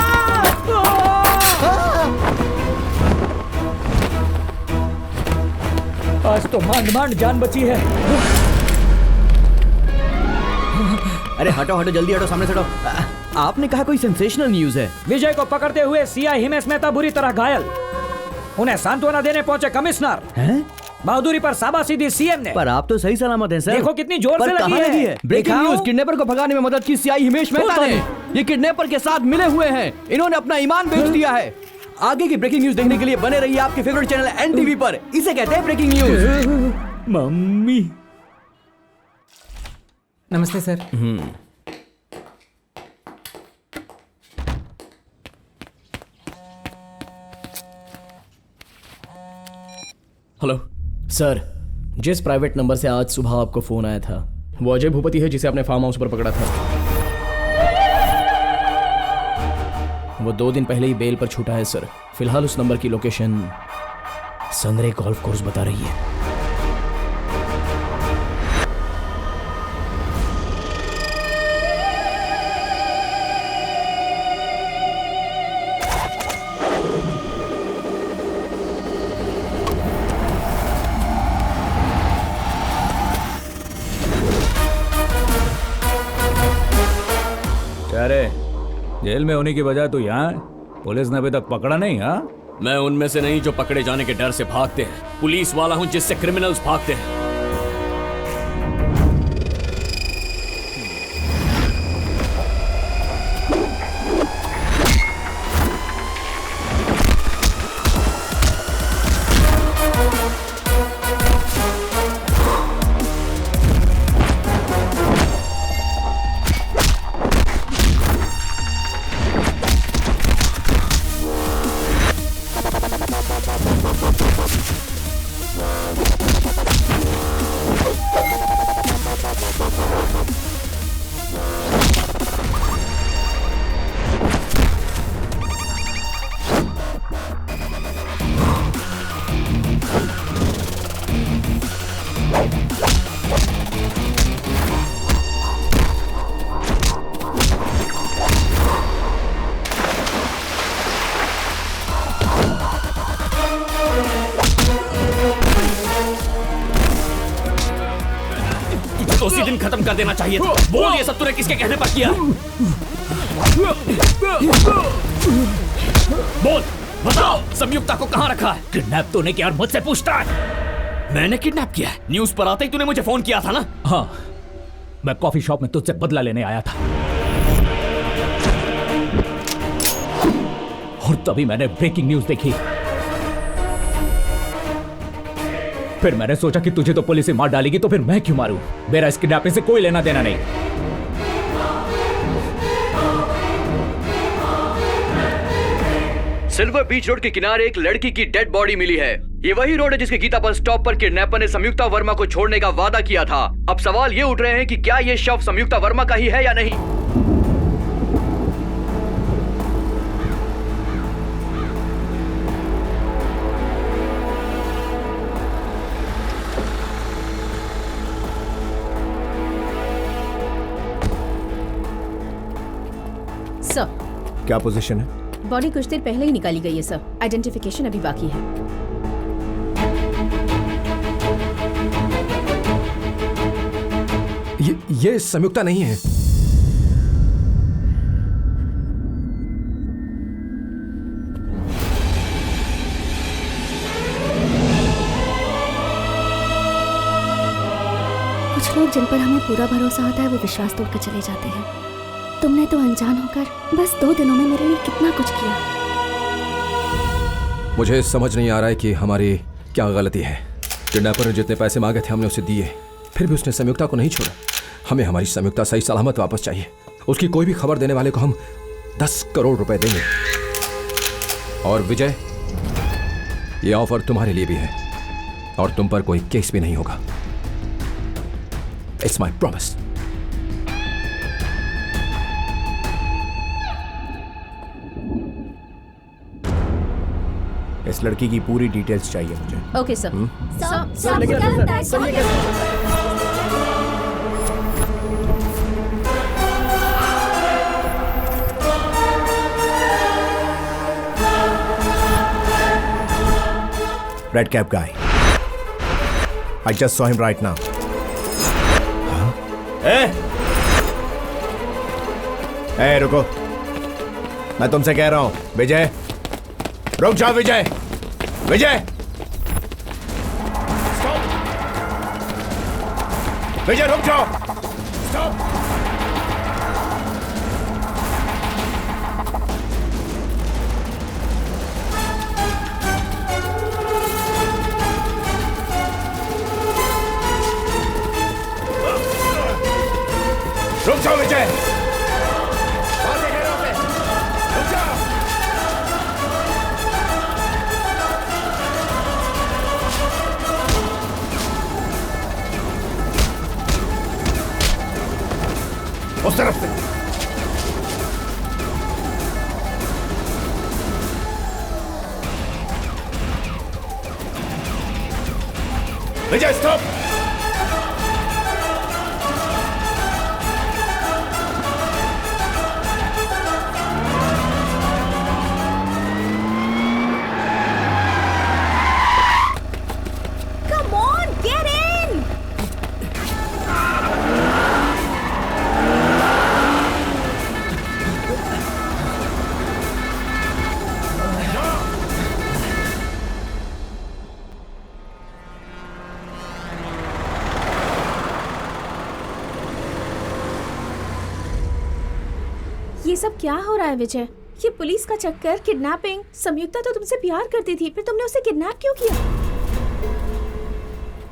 आज तो માંડ जान बची है। अरे हटो हटो, जल्दी हटो, सामने से हटो। आपने कहा कोई सेंसेशनल न्यूज है। विजय को पकड़ते हुए सीआई हिमेश मेहता बुरी तरह घायल। उन्हें सांत्वना देने पहुंचे कमिश्नर। बहादुरी पर शाबाशी दी सीएम ने। पर आप तो सही सलामत हैं सर। देखो कितनी जोर से लगी है। ब्रेकिंग न्यूज, किडनैपर को भगाने में मदद की सीआई हिमेश मेहता ने। ये किडनैपर के साथ मिले हुए हैं, इन्होंने अपना ईमान बेच दिया है। आगे की ब्रेकिंग न्यूज देखने के लिए बने रहिए आपके फेवरेट चैनल एनटीवी पर। इसे कहते हैं ब्रेकिंग न्यूज। मम्मी नमस्ते सर। हेलो सर, जिस प्राइवेट नंबर से आज सुबह आपको फोन आया था वो अजय भूपति है, जिसे आपने फार्म हाउस पर पकड़ा था। वो 2 दिन पहले ही बेल पर छूटा है सर। फिलहाल उस नंबर की लोकेशन सनरे गोल्फ कोर्स बता रही है। क्या रे, जेल में होने की बजाय तो यहाँ पुलिस ने अभी तक पकड़ा नहीं? हाँ, मैं उनमें से नहीं जो पकड़े जाने के डर से भागते हैं। पुलिस वाला हूं जिससे क्रिमिनल्स भागते हैं। तो उसी दिन खत्म कर देना चाहिए था। बोल ये सब तूने किसके कहने पर किया? बोल, बताओ संयुक्ता को कहाँ रखा है? किडनैप तूने किया और मुझसे पूछता है? मैंने किडनैप किया है? न्यूज पर आते ही तूने मुझे फोन किया था ना? हाँ, मैं कॉफी शॉप में तुझसे बदला लेने आया था और तभी मैंने ब्रेकिंग न्यूज देखी। फिर मैंने सोचा कि तुझे तो पुलिस ही मार डालेगी, तो फिर मैं क्यों मारूं? मेरा इस किडनैपिंग से कोई लेना देना नहीं। सिल्वर बीच रोड के किनारे एक लड़की की डेड बॉडी मिली है। ये वही रोड है जिसके गीता बस स्टॉप पर किडनैपर ने संयुक्ता वर्मा को छोड़ने का वादा किया था। अब सवाल ये उठ रहे हैं कि क्या ये शव संयुक्ता वर्मा का ही है या नहीं। सर, क्या पोजीशन है? बॉडी कुछ देर पहले ही निकाली गई है सर। आइडेंटिफिकेशन अभी बाकी है। ये संयुक्ता नहीं है। कुछ लोग जिन पर हमें पूरा भरोसा होता है वो विश्वास तोड़कर चले जाते हैं। तुमने तो अनजान होकर बस 2 दिनों में मेरे लिए कितना कुछ किया। मुझे समझ नहीं आ रहा है कि हमारी क्या गलती है। किडनैपर ने जितने पैसे मांगे थे हमने उसे दिए, फिर भी उसने संयुक्ता को नहीं छोड़ा। हमें हमारी संयुक्ता सही सलामत वापस चाहिए। उसकी कोई भी खबर देने वाले को हम 10 करोड़ रुपए देंगे। और विजय, ये ऑफर तुम्हारे लिए भी है और तुम पर कोई केस भी नहीं होगा। It's my promise. इस लड़की की पूरी डिटेल्स चाहिए मुझे। Okay sir. Red cap guy. I just saw him right now. ए, रुको। मैं तुमसे कह रहा हूं, विजय, रुक जाओ। विजय, विजय, विजय, रुक जाओ। स्टॉप। रुक जाओ विजय। रुक जाओ। उस तरफ से। विजय स्टॉप। ये सब क्या हो रहा है विजय? ये पुलिस का चक्कर, किडनैपिंग। संयुक्ता तो तुमसे प्यार करती थी, फिर तुमने उसे किडनैप क्यों किया?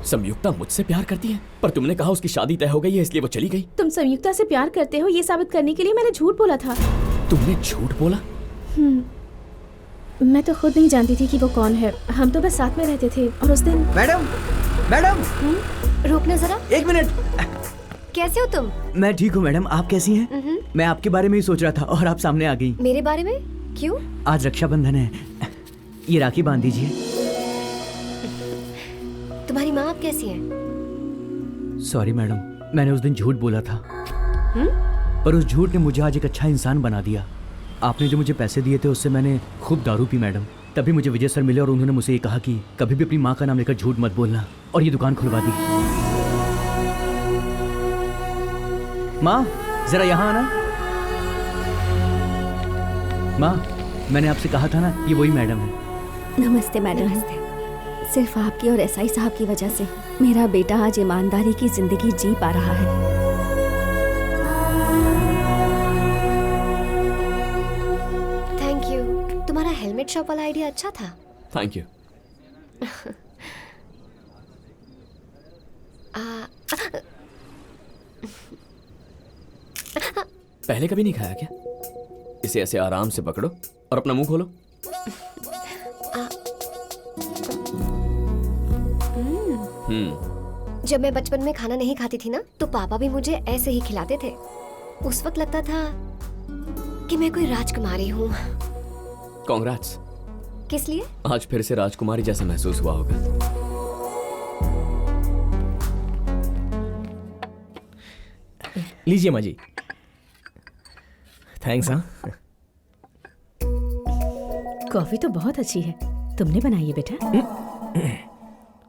संयुक्ता मुझसे प्यार करती है, पर तुमने कहा उसकी शादी तय हो गई है इसलिए वो चली गई। तुम संयुक्ता से प्यार करते हो ये साबित करने के लिए मैंने झूठ बोला था। तुमने झूठ बोला? मैं तो खुद नहीं जानती थी कि वो कौन है। हम तो बस साथ में रहते थे और उस दिन। मैडम, मैडम, रुकना जरा। 1 मिनट। कैसे हो तुम? मैं ठीक हूँ मैडम, आप कैसी हैं? मैं आपके बारे में ही सोच रहा था और आप सामने आ गई। मेरे बारे में? क्यों? आज रक्षाबंधन है, ये राखी बांध दीजिए। तुम्हारी माँ आप कैसी है? सॉरी मैडम, मैंने उस दिन झूठ बोला था। पर उस झूठ ने मुझे आज एक अच्छा इंसान बना दिया। आपने जो मुझे पैसे दिए थे उससे मैंने खूब दारू पी मैडम। तभी मुझे विजय सर मिले और उन्होंने मुझे ये कहा कि कभी भी अपनी माँ का नाम लेकर झूठ मत बोलना, और ये दुकान खुलवा दी। माँ जरा यहाँ आना। माँ मैंने आपसे कहा था ना, ये वही मैडम है। नमस्ते मैडम। नमस्ते। सिर्फ आपकी और एसआई साहब की वजह से मेरा बेटा आज ईमानदारी की जिंदगी जी पा रहा है। Thank you. तुम्हारा हेलमेट शॉप वाला आइडिया अच्छा था। Thank you. पहले कभी नहीं खाया क्या? इसे ऐसे आराम से पकड़ो और अपना मुंह खोलो। जब मैं बचपन में खाना नहीं खाती थी ना, तो पापा भी मुझे ऐसे ही खिलाते थे। उस वक्त लगता था कि मैं कोई राजकुमारी हूँ। कांग्रेट्स। किस लिए? आज फिर से राजकुमारी जैसा महसूस हुआ होगा। लीजिए माँ जी। थैंक्स। हाँ, कॉफी तो बहुत अच्छी है। तुमने बनाई है बेटा?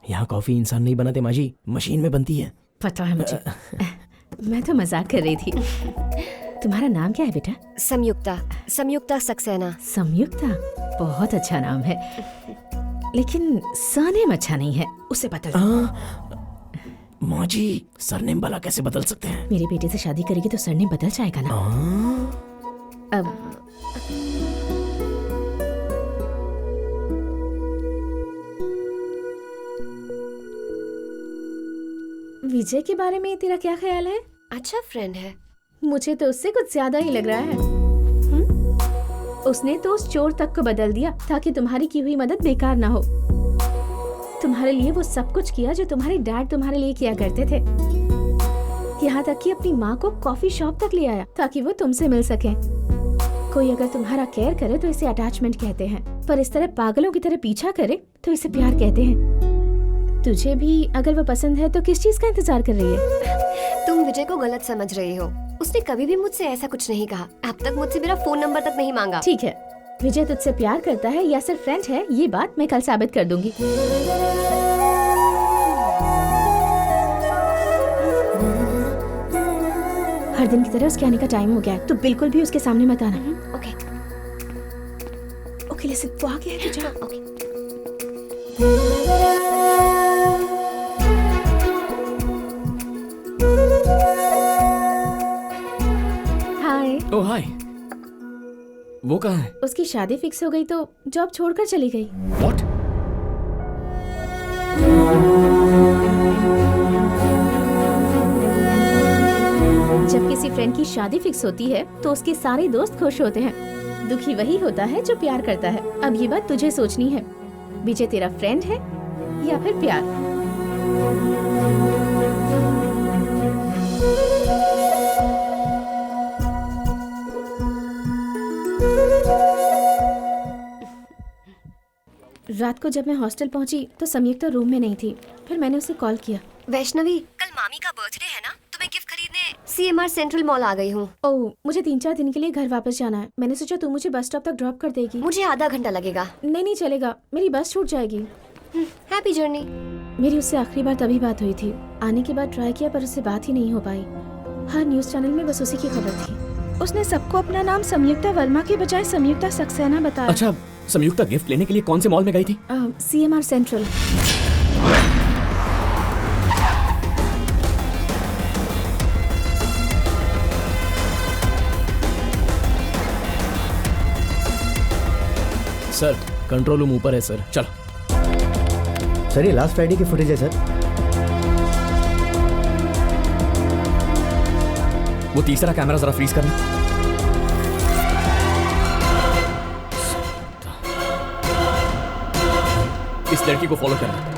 यहाँ कॉफी इंसान नहीं बनाते माँ जी, मशीन में बनती है। पता है मुझे। मैं तो मजाक कर रही थी। तुम्हारा नाम क्या है बेटा? संयुक्ता। संयुक्ता सक्सेना। संयुक्ता बहुत अच्छा नाम है, लेकिन सरनेम अच्छा नहीं है, उसे बदल। माँ जी सरनेम भला कैसे बदल सकते हैं? मेरे बेटे से शादी करेगी तो सरनेम बदल जाएगा ना। अब विजय के बारे में तेरा क्या ख्याल है? अच्छा फ्रेंड है। मुझे तो उससे कुछ ज्यादा ही लग रहा है। उसने तो उस चोर तक को बदल दिया ताकि तुम्हारी की हुई मदद बेकार ना हो। तुम्हारे लिए वो सब कुछ किया जो तुम्हारे डैड तुम्हारे लिए किया करते थे। यहाँ तक कि अपनी माँ को कॉफी शॉप तक ले आया ताकि वो तुमसे मिल सके। कोई अगर तुम्हारा केयर करे तो इसे अटैचमेंट कहते हैं, पर इस तरह पागलों की तरह पीछा करे तो इसे प्यार कहते हैं। तुझे भी अगर वो पसंद है तो किस चीज का इंतजार कर रही है? तुम विजय को गलत समझ रही हो। उसने कभी भी मुझसे ऐसा कुछ नहीं कहा। अब तक मुझसे मेरा फोन नंबर तक नहीं मांगा। ठीक है, विजय तुझसे प्यार करता है या सिर्फ फ्रेंड है, ये बात मैं कल साबित कर दूंगी। हर दिन की तरह उसके आने का टाइम हो गया है, तो बिल्कुल भी उसके सामने मत आना। ओके ओके लिसन, वो आ गया है। जा। ओके। हाय। ओह हाय। वो कहाँ है? उसकी शादी फिक्स हो गई तो जॉब छोड़कर चली गई। What? जब किसी फ्रेंड की शादी फिक्स होती है तो उसके सारे दोस्त खुश होते हैं। दुखी वही होता है जो प्यार करता है। अब ये बात तुझे सोचनी है, विजय तेरा फ्रेंड है या फिर प्यार? रात को जब मैं हॉस्टल पहुंची तो संयुक्ता रूम में नहीं थी। फिर मैंने उसे कॉल किया। वैष्णवी, कल मामी का बर्थडे है ना, तुम्हें गिफ्ट खरीदने CMR सेंट्रल मॉल आ गई हूँ। ओह, मुझे 3-4 दिन के लिए घर वापस जाना है। मैंने सोचा तू मुझे बस स्टॉप तक ड्रॉप कर देगी। मुझे आधा घंटा लगेगा। नहीं चलेगा, मेरी बस छूट जाएगी। Happy journey. मेरी उससे आखिरी बार तभी बात हुई थी। आने के बाद ट्राई किया पर उससे बात ही नहीं हो पाई। हर न्यूज चैनल में बस उसी की खबर थी। उसने सबको अपना नाम संयुक्ता वर्मा के बजाय संयुक्ता सक्सेना बताया। अच्छा, संयुक्ता गिफ्ट लेने के लिए कौन से मॉल में गई थी? CMR central. Sir control room ऊपर है सर। चलो सर, ये लास्ट फ्राइडे की फुटेज है सर। वो तीसरा कैमरा जरा फ्रीज करना। इस लड़की को फॉलो करना।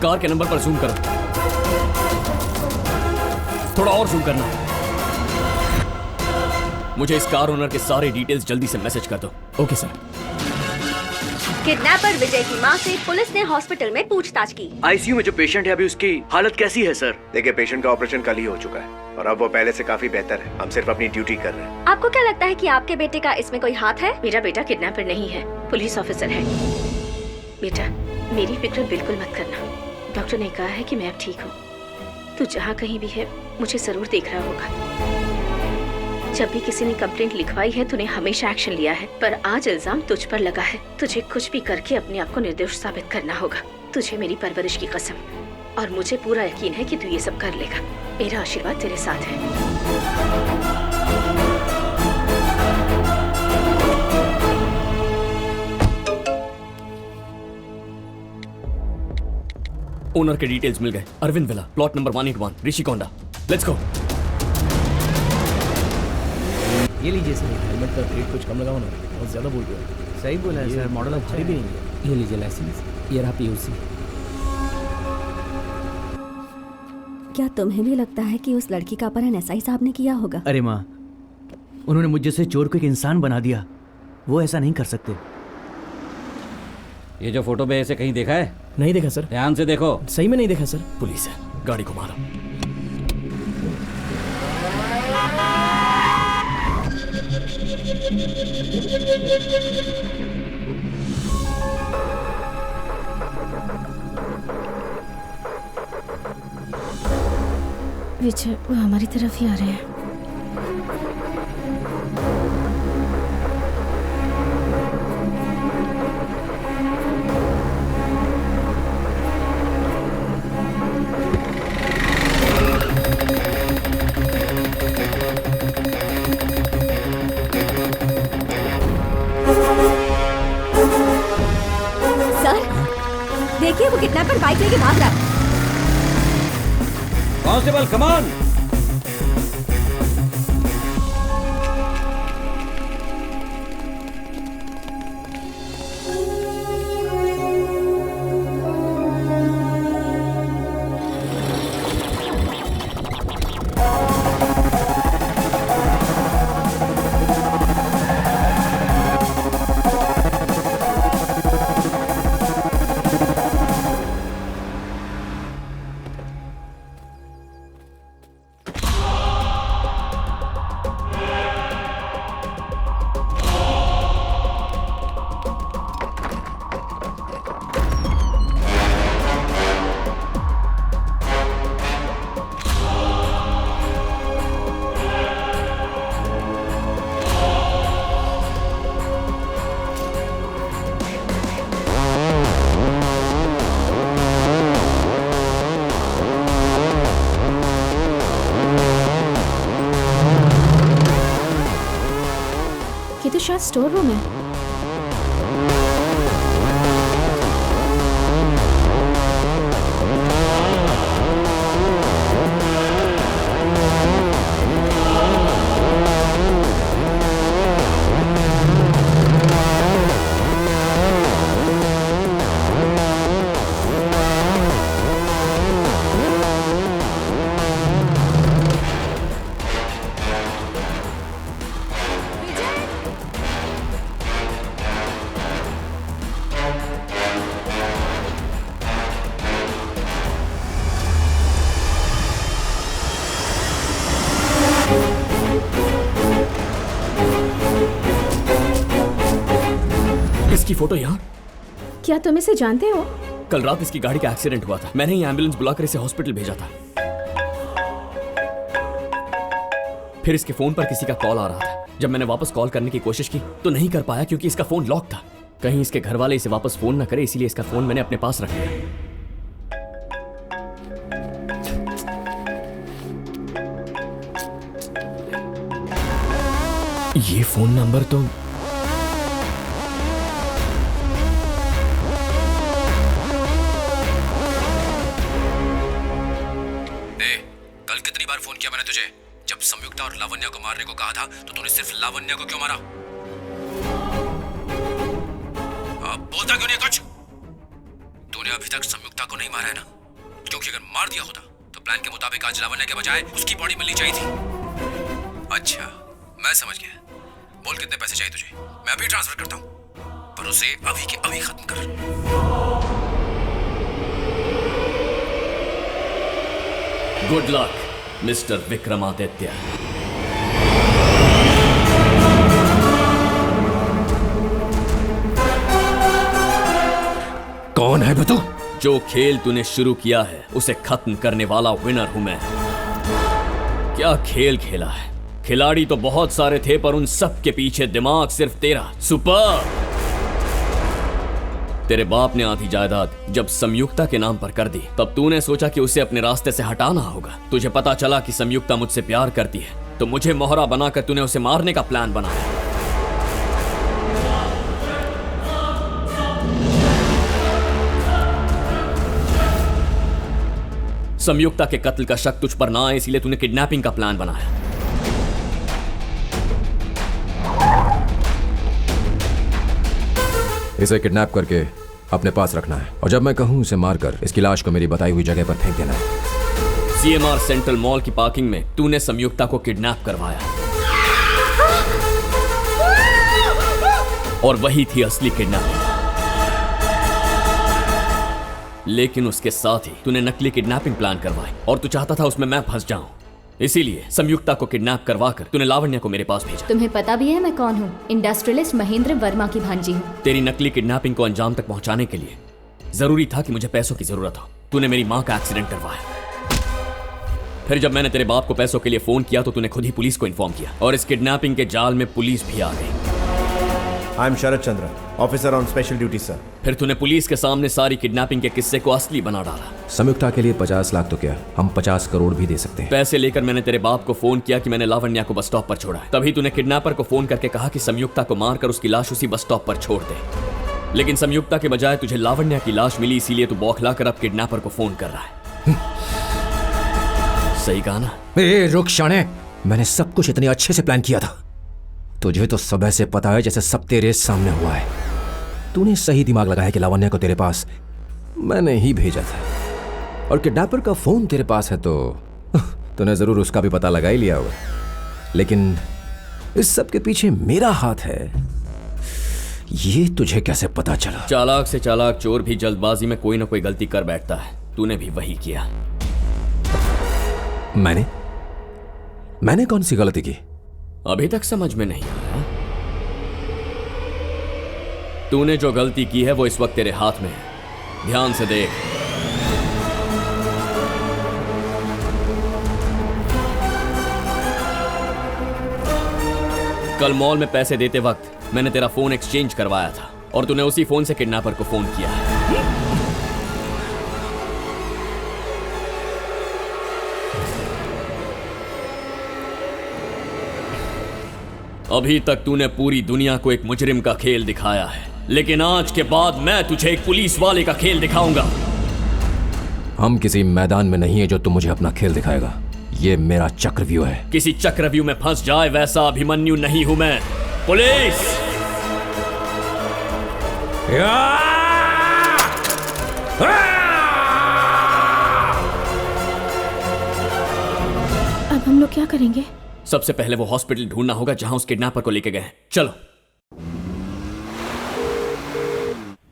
कार के नंबर पर जूम करो। थोड़ा और जूम करना। मुझे इस कार ओनर के सारे डिटेल्स जल्दी से मैसेज कर दो। Okay sir. किडनैपर विजय की मां से पुलिस ने हॉस्पिटल में पूछताछ की। आईसीयू में जो पेशेंट है अभी उसकी हालत कैसी है सर? देखिए, पेशेंट का ऑपरेशन कल ही हो चुका है और अब वो पहले से काफी बेहतर है। हम सिर्फ अपनी ड्यूटी कर रहे हैं। आपको क्या लगता है कि आपके बेटे का इसमें कोई हाथ है? मेरा बेटा किडनैपर नहीं है, पुलिस ऑफिसर है। बेटा, मेरी फिक्र बिल्कुल मत करना। डॉक्टर ने कहा है कि मैं अब ठीक हूँ। तू जहाँ कहीं भी है मुझे जरूर देख रहा होगा। जब भी किसी ने कंप्लेंट लिखवाई है तूने हमेशा एक्शन लिया है, पर आज इल्जाम तुझ पर लगा है। तुझे कुछ भी करके अपने आप को निर्दोष साबित करना होगा। तुझे मेरी परवरिश की कसम, और मुझे पूरा यकीन है कि तू ये सब कर लेगा। मेरा आशीर्वाद तेरे साथ है। ओनर के डिटेल्स मिल गए। Arvind villa, plot number 181, Rishikonda. Let's go. ये लीजिए सर, हेलमेट का रेट कुछ कम लगाओ ना, बहुत ज्यादा बोल रहे हो। सही बोला है सर, मॉडल अच्छा भी नहीं है। ये लीजिए लाइसेंस, ये रहा पीयूसी। क्या तुम्हें भी लगता है कि उस लड़की का अपहरण एसआई साहब ने किया होगा? अरे माँ, उन्होंने मुझे से चोर को एक इंसान बना दिया। वो ऐसा नहीं कर सकते। ये जो फोटो में ऐसे कहीं देखा है? नहीं देखा सर। ध्यान से देखो। सही में नहीं देखा सर। पुलिस है, गाड़ी को मारो। विजय, वो हमारी तरफ ही आ रहे हैं। सर, देखिए वो किडनैपर बाइक लेके भाग रहा है। Constable, come on. ये तो शायद स्टोर रूम है। इसकी फोटो यहाँ? क्या तुम इसे जानते हो? कल रात इसकी गाड़ी का एक्सीडेंट हुआ था। मैंने ही एम्बुलेंस बुलाकर इसे हॉस्पिटल भेजा था। फिर इसके फोन पर किसी का कॉल आ रहा था। जब मैंने वापस कॉल करने की कोशिश की तो नहीं कर पाया क्योंकि इसका फोन लॉक था। कहीं इसके घर वाले इसे वापस फोन ना करे, इसीलिए इसका फोन मैंने अपने पास रख लिया। ये फोन नंबर तो कल कितनी बार फोन किया मैंने तुझे? जब संयुक्ता और लावण्या को मारने को कहा था तो तूने सिर्फ लावण्या को क्यों मारा? अब बोलता क्यों नहीं कुछ? तूने अभी तक संयुक्ता को नहीं मारा है ना? क्योंकि अगर मार दिया होता तो प्लान के मुताबिक आज लावण्या के बजाय उसकी बॉडी मिलनी चाहिए थी। अच्छा, मैं समझ गया। बोल कितने पैसे चाहिए तुझे? मैं अभी ट्रांसफर करता हूँ। पर उसे अभी के अभी खत्म कर। Good luck mister Vikramaditya. कौन है बतू? जो खेल तूने शुरू किया है उसे खत्म करने वाला विनर हूं मैं। क्या खेल खेला है। खिलाड़ी तो बहुत सारे थे पर उन सब के पीछे दिमाग सिर्फ तेरा। सुपर। तेरे बाप ने आधी जायदाद जब संयुक्ता के नाम पर कर दी तब तूने सोचा कि उसे अपने रास्ते से हटाना होगा। तुझे पता चला कि संयुक्ता मुझसे प्यार करती है तो मुझे मोहरा बनाकर तूने उसे मारने का प्लान बनाया। संयुक्ता के कत्ल का शक तुझ पर ना आए इसीलिए तूने किडनैपिंग का प्लान बनाया। इसे किडनैप करके अपने पास रखना है और जब मैं कहूं उसे मारकर इसकी लाश को मेरी बताई हुई जगह पर फेंक देना है। सीएमआर सेंट्रल मॉल की पार्किंग में तूने संयुक्ता को किडनैप करवाया और वही थी असली किडनैपिंग। लेकिन उसके साथ ही तूने नकली किडनैपिंग प्लान करवाई और तू चाहता था उसमें मैं फंस जाऊं। इसीलिए संयुक्ता को किडनैप करवाकर तूने लावण्या को मेरे पास भेजा। तुम्हें पता भी है मैं कौन हूँ? इंडस्ट्रियलिस्ट महेंद्र वर्मा की भांजी हूँ। तेरी नकली किडनैपिंग को अंजाम तक पहुंचाने के लिए जरूरी था कि मुझे पैसों की जरूरत हो। तूने मेरी माँ का एक्सीडेंट करवाया। फिर जब मैंने तेरे बाप को पैसों के लिए फोन किया तो तूने खुद ही पुलिस को इन्फॉर्म किया और इस किडनैपिंग के जाल में पुलिस भी आ गई। I am Sharad Chandra, officer on special duty sir. फिर तूने पुलिस के सामने सारी किडनैपिंग के किस्से को असली बना डाला। संयुक्ता के लिए 50 लाख तो क्या, हम 50 करोड़ भी दे सकते हैं। पैसे लेकर मैंने तेरे बाप को फोन किया कि मैंने लावण्या को बस स्टॉप पर छोड़ा है। तभी तूने किडनैपर को फोन करके कहा कि संयुक्ता को मारकर उसकी लाश उसी बस स्टॉप पर छोड़ दे। लेकिन संयुक्ता के बजाय तुझे लावण्या की लाश मिली इसीलिए तू बौखलाकर अब किडनैपर को फोन कर रहा है। सही कहा ना? रुक शाने, मैंने सब कुछ इतने अच्छे से प्लान किया था। तुझे तो सब ऐसे पता है जैसे सब तेरे सामने हुआ है। तूने सही दिमाग लगाया कि लावण्या को तेरे पास मैंने ही भेजा था और किडनैपर का फोन तेरे पास है तो तूने जरूर उसका भी पता लगा ही लिया होगा। लेकिन इस सब के पीछे मेरा हाथ है, ये तुझे कैसे पता चला? चालाक से चालाक चोर भी जल्दबाजी में कोई ना कोई गलती कर बैठता है। तूने भी वही किया। मैंने कौन सी गलती की? अभी तक समझ में नहीं आया। तूने जो गलती की है वो इस वक्त तेरे हाथ में है। ध्यान से देख। कल मॉल में पैसे देते वक्त मैंने तेरा फोन एक्सचेंज करवाया था और तूने उसी फोन से किडनैपर को फोन किया है। अभी तक तूने पूरी दुनिया को एक मुजरिम का खेल दिखाया है, लेकिन आज के बाद मैं तुझे एक पुलिस वाले का खेल दिखाऊंगा। हम किसी मैदान में नहीं है जो तुम मुझे अपना खेल दिखाएगा। ये मेरा चक्रव्यूह है। किसी चक्रव्यूह में फंस जाए वैसा अभिमन्यु नहीं हूं मैं। पुलिस! अब हम लोग क्या करेंगे? सबसे पहले वो हॉस्पिटल ढूंढना होगा जहां उस किडनैपर को लेके गए। चलो।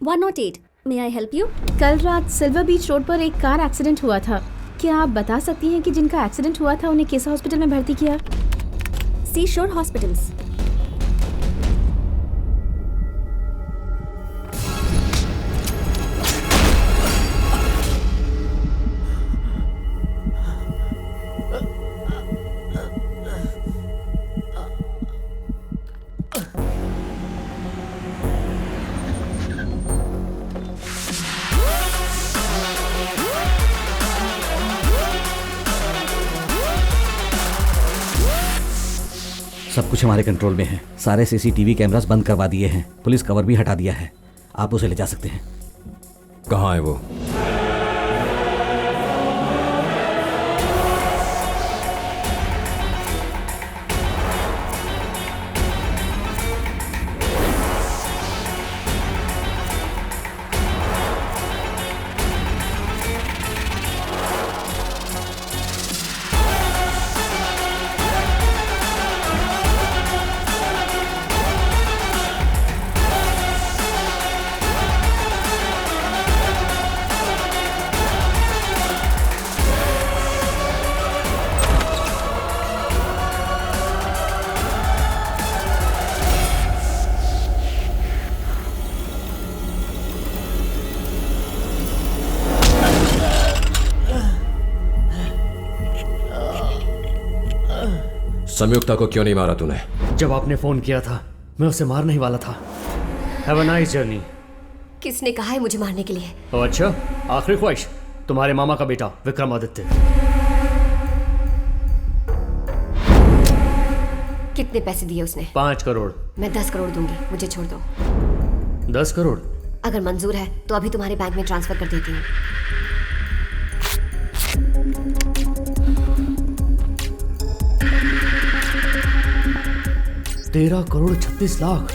108, may I help you? कल रात सिल्वर बीच रोड पर एक कार एक्सीडेंट हुआ था। क्या आप बता सकती हैं कि जिनका एक्सीडेंट हुआ था उन्हें किस हॉस्पिटल में भर्ती किया? सी शोर हॉस्पिटल्स। सब कुछ हमारे कंट्रोल में है। सारे सीसीटीवी कैमरास बंद करवा दिए हैं। पुलिस कवर भी हटा दिया है। आप उसे ले जा सकते हैं। कहाँ है वो? संयुक्ता को क्यों नहीं मारा तूने? जब आपने फोन किया था मैं उसे मारने ही वाला था। Have a nice journey. किसने कहा है मुझे मारने के लिए? ओ अच्छा, आखिरी ख्वाहिश तुम्हारे मामा का बेटा विक्रमादित्य। कितने पैसे दिए उसने? 5 करोड़। मैं 10 करोड़ दूंगी, मुझे छोड़ दो। 10 करोड़? अगर मंजूर है तो अभी तुम्हारे बैंक में ट्रांसफर कर देती हूँ। 13 करोड़ 36 लाख।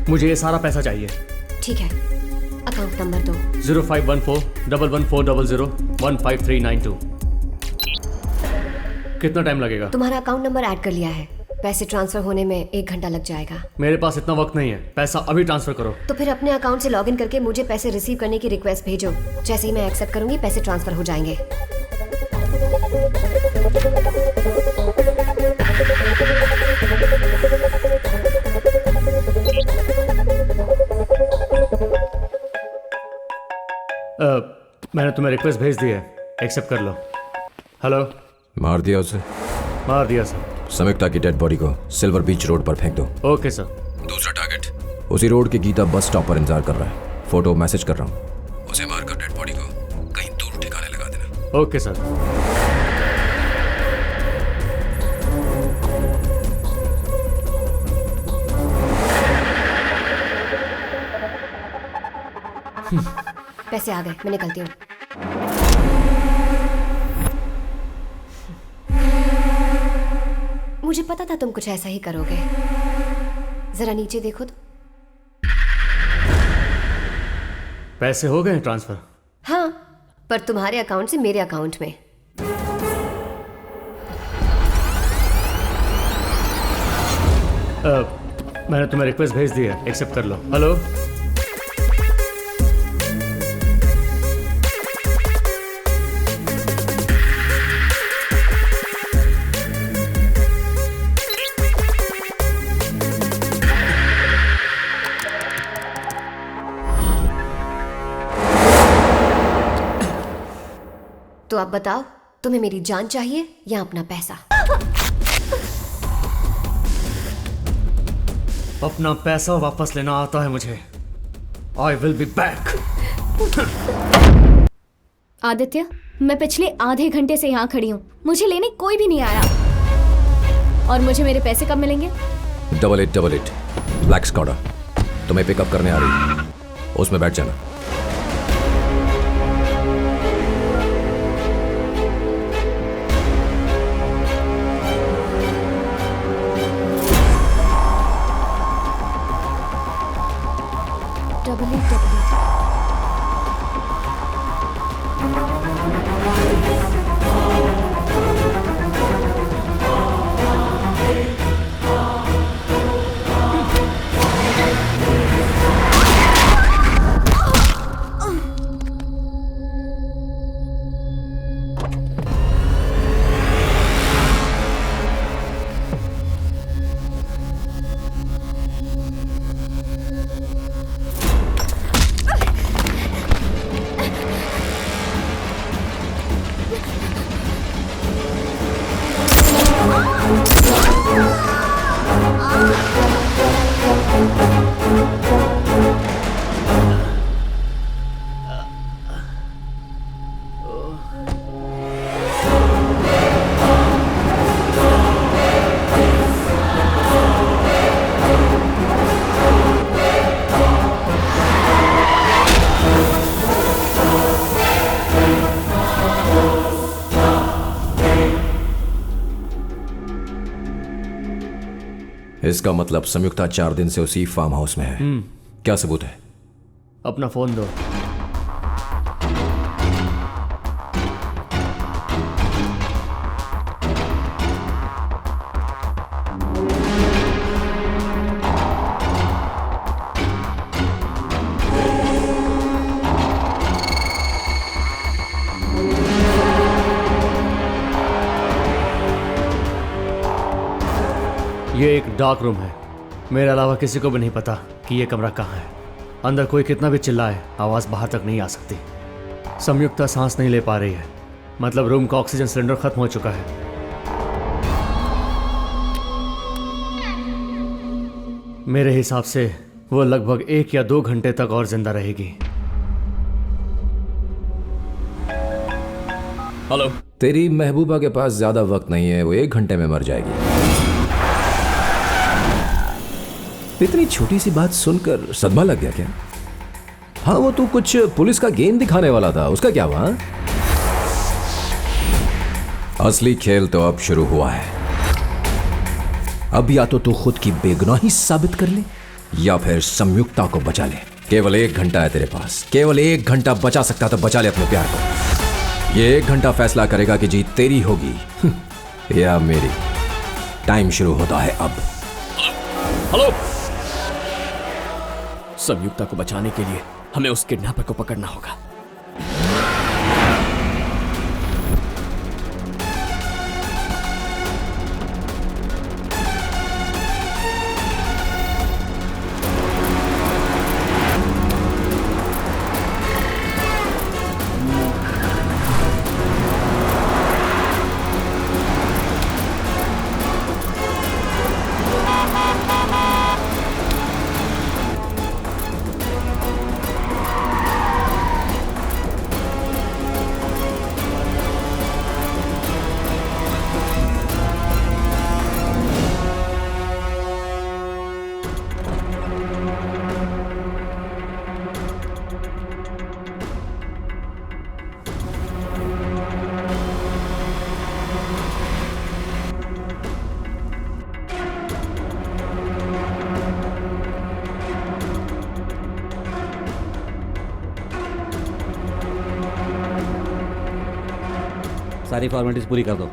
मुझे ये सारा पैसा चाहिए। ठीक है, अकाउंट नंबर दो। 051411401539 कितना टाइम लगेगा? तुम्हारा अकाउंट नंबर ऐड कर लिया है, पैसे ट्रांसफर होने में 1 घंटा लग जाएगा। मेरे पास इतना वक्त नहीं है, पैसा अभी ट्रांसफर करो। तो फिर अपने अकाउंट से लॉगिन करके मुझे पैसे रिसीव करने की रिक्वेस्ट भेजो। जैसे ही मैं एक्सेप्ट करूंगी पैसे ट्रांसफर हो जाएंगे। मैंने तुम्हें रिक्वेस्ट भेज दी है, एक्सेप्ट कर लो। हेलो। मार दिया उसे? मार दिया सर। संयुक्ता की डेड बॉडी को सिल्वर बीच रोड पर फेंक दो। Okay sir. दूसरा टारगेट उसी रोड के गीता बस स्टॉप पर इंतजार कर रहा है। फोटो मैसेज कर रहा हूँ, उसे मारकर डेड बॉडी को कहीं दूर ठिकाने लगा देना। Okay sir. पैसे आ गए, मैं निकलती हूँ। मुझे पता था तुम कुछ ऐसा ही करोगे। जरा नीचे देखो तो। पैसे हो गए ट्रांसफर? हाँ, पर तुम्हारे अकाउंट से मेरे अकाउंट में। मैंने तुम्हें रिक्वेस्ट भेज दी है, एक्सेप्ट कर लो। हेलो। तो अब बताओ, तुम्हें मेरी जान चाहिए या अपना पैसा? अपना पैसा वापस लेना आता है मुझे। I will be back. Aditya, मैं पिछले आधे घंटे से यहाँ खड़ी हूँ, मुझे लेने कोई भी नहीं आया। और मुझे मेरे पैसे कब मिलेंगे? 8888 ब्लैक स्कॉडा तुम्हें पिकअप करने आ रही है, उसमें बैठ जाना। इसका मतलब संयुक्ता 4 दिन से उसी फार्म हाउस में है। क्या सबूत है? अपना फोन दो। ये एक डार्क रूम है, मेरे अलावा किसी को भी नहीं पता कि ये कमरा कहाँ है। अंदर कोई कितना भी चिल्लाए आवाज़ बाहर तक नहीं आ सकती। संयुक्ता सांस नहीं ले पा रही है, मतलब रूम का ऑक्सीजन सिलेंडर खत्म हो चुका है। मेरे हिसाब से वो लगभग 1 या 2 घंटे तक और जिंदा रहेगी। हेलो। तेरी महबूबा के पास ज्यादा वक्त नहीं है, वो 1 घंटे में मर जाएगी। इतनी छोटी सी बात सुनकर सदमा लग गया क्या? हाँ, वो तू कुछ पुलिस का गेम दिखाने वाला था, उसका क्या हुआ? असली खेल तो अब शुरू हुआ है। अब या तो तू खुद की बेगुनाही साबित कर ले या फिर संयुक्ता को बचा ले। केवल 1 घंटा है तेरे पास, केवल 1 घंटा बचा सकता तो बचा ले अपने प्यार को। ये 1 घंटा फैसला करेगा कि जीत तेरी होगी या मेरी। टाइम शुरू होता है अब। हेलो। संयुक्ता को बचाने के लिए हमें उस किडनैपर को पकड़ना होगा। सारी फॉर्मेलिटीज पूरी कर दो।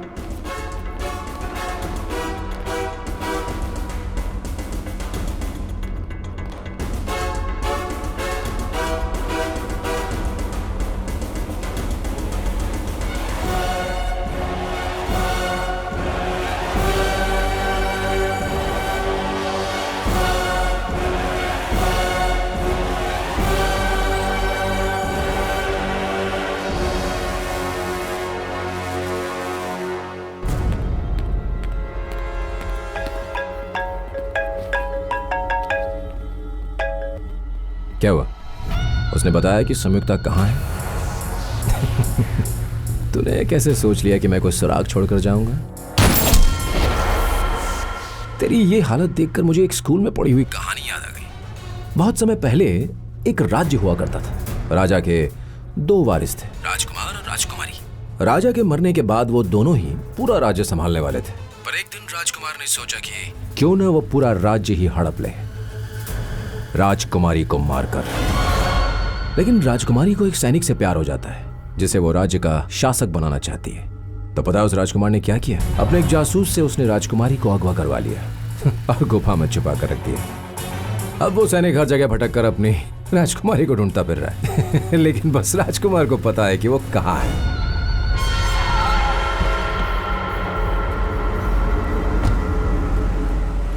क्या हुआ? उसने बताया कि संयुक्ता कहाँ है? तूने कैसे सोच लिया कि मैं कोई सुराग छोड़कर जाऊंगा? तेरी ये हालत देखकर मुझे एक स्कूल में पढ़ी हुई कहानी याद आ गई। बहुत समय पहले एक राज्य हुआ करता था। राजा के 2 वारिस थे, राजकुमार और राजकुमारी। राजा के मरने के बाद वो दोनों ही पूरा राज्य संभालने वाले थे। पर एक दिन राजकुमार ने सोचा कि क्यों न वो पूरा राज्य ही हड़प ले, राजकुमारी को मारकर। लेकिन राजकुमारी को एक सैनिक से प्यार हो जाता है जिसे वो राज्य का शासक बनाना चाहती है। तो पता है उस राजकुमार ने क्या किया? अपने एक जासूस से उसने राजकुमारी को अगवा करवा लिया और गुफा में छुपा कर रख दिया। अब वो सैनिक हर जगह भटक कर अपनी राजकुमारी को ढूंढता फिर रहा है लेकिन बस राजकुमार को पता है कि वो कहाँ है।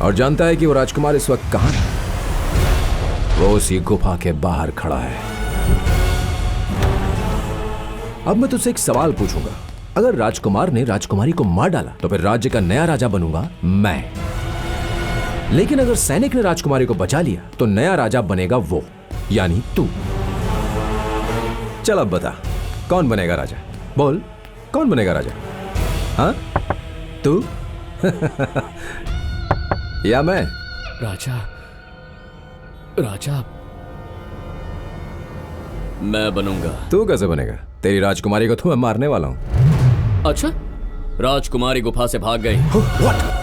और जानता है कि वो राजकुमार इस वक्त कहाँ है। वो उसी गुफा के बाहर खड़ा है। अब मैं तुझसे एक सवाल पूछूंगा। अगर राजकुमार ने राजकुमारी को मार डाला तो फिर राज्य का नया राजा बनूंगा मैं। लेकिन अगर सैनिक ने राजकुमारी को बचा लिया तो नया राजा बनेगा वो, यानी तू। चल अब बता, कौन बनेगा राजा? बोल, कौन बनेगा राजा? हाँ, तू या मैं? राजा, राजा मैं बनूंगा। तू कैसे बनेगा? तेरी राजकुमारी को तो मैं मारने वाला हूं। अच्छा, राजकुमारी गुफा से भाग गई। What?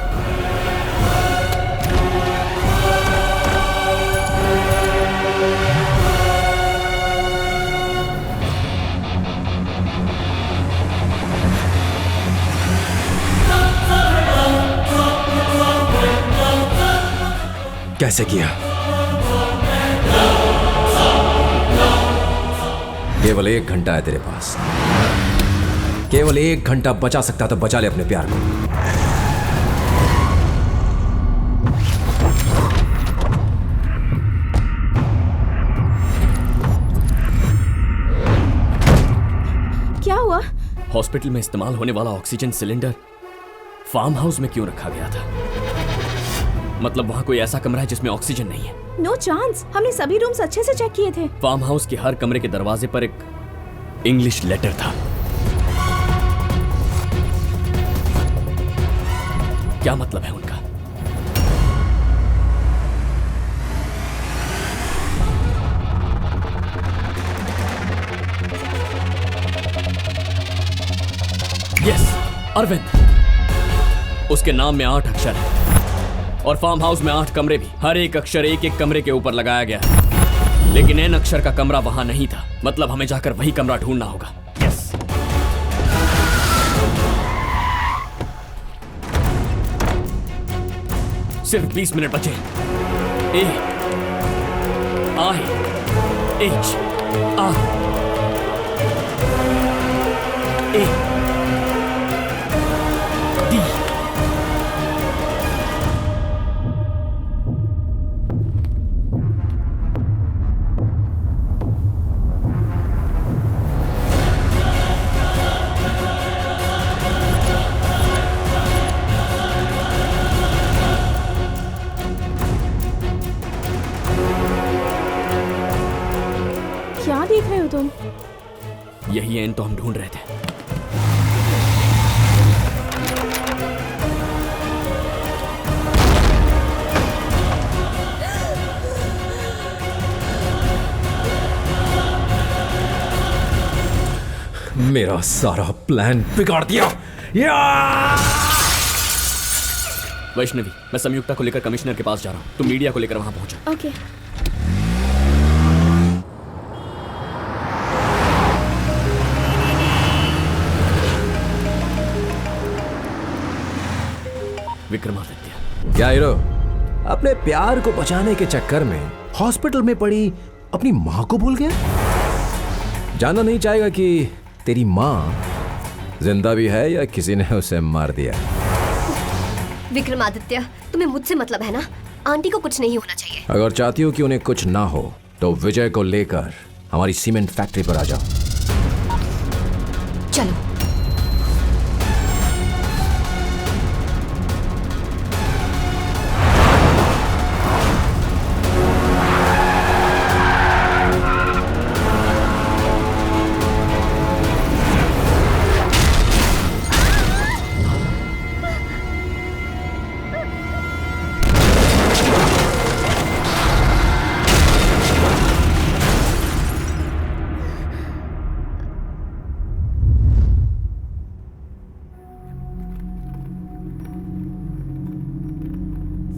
कैसे किया? केवल 1 घंटा है तेरे पास। केवल 1 घंटा बचा सकता तो बचा ले अपने प्यार को। क्या हुआ? हॉस्पिटल में इस्तेमाल होने वाला ऑक्सीजन सिलेंडर फार्म हाउस में क्यों रखा गया था? मतलब वहाँ कोई ऐसा कमरा है जिसमें ऑक्सीजन नहीं है? नो चांस, हमने सभी रूम्स अच्छे से चेक किए थे। फार्म हाउस के हर कमरे के दरवाजे पर एक इंग्लिश लेटर था। क्या मतलब है उनका? यस, अरविंद। उसके नाम में 8 अक्षर है और फार्म हाउस में 8 कमरे भी। हर एक अक्षर एक एक कमरे के ऊपर लगाया गया है, लेकिन एन अक्षर का कमरा वहां नहीं था। मतलब हमें जाकर वही कमरा ढूंढना होगा। यस। सिर्फ 20 मिनट बचे। A I H R A D. क्या देख रहे हो तुम? यही एन तो हम ढूंढ रहे थे। मेरा सारा प्लान बिगाड़ दिया। वैष्णवी, मैं संयुक्ता को लेकर कमिश्नर के पास जा रहा हूँ। तुम मीडिया को लेकर वहां पहुंचो। ओके। विक्रमादित्य। क्या हीरो, अपने प्यार को बचाने के चक्कर में हॉस्पिटल में पड़ी अपनी माँ को भूल गया? जानना नहीं चाहेगा कि तेरी माँ जिंदा भी है या किसी ने उसे मार दिया? विक्रमादित्य, तुम्हें मुझसे मतलब है ना? आंटी को कुछ नहीं होना चाहिए। अगर चाहती हो कि उन्हें कुछ ना हो तो विजय को लेकर हमारी सीमेंट फैक्ट्री पर आ जाओ। चलो।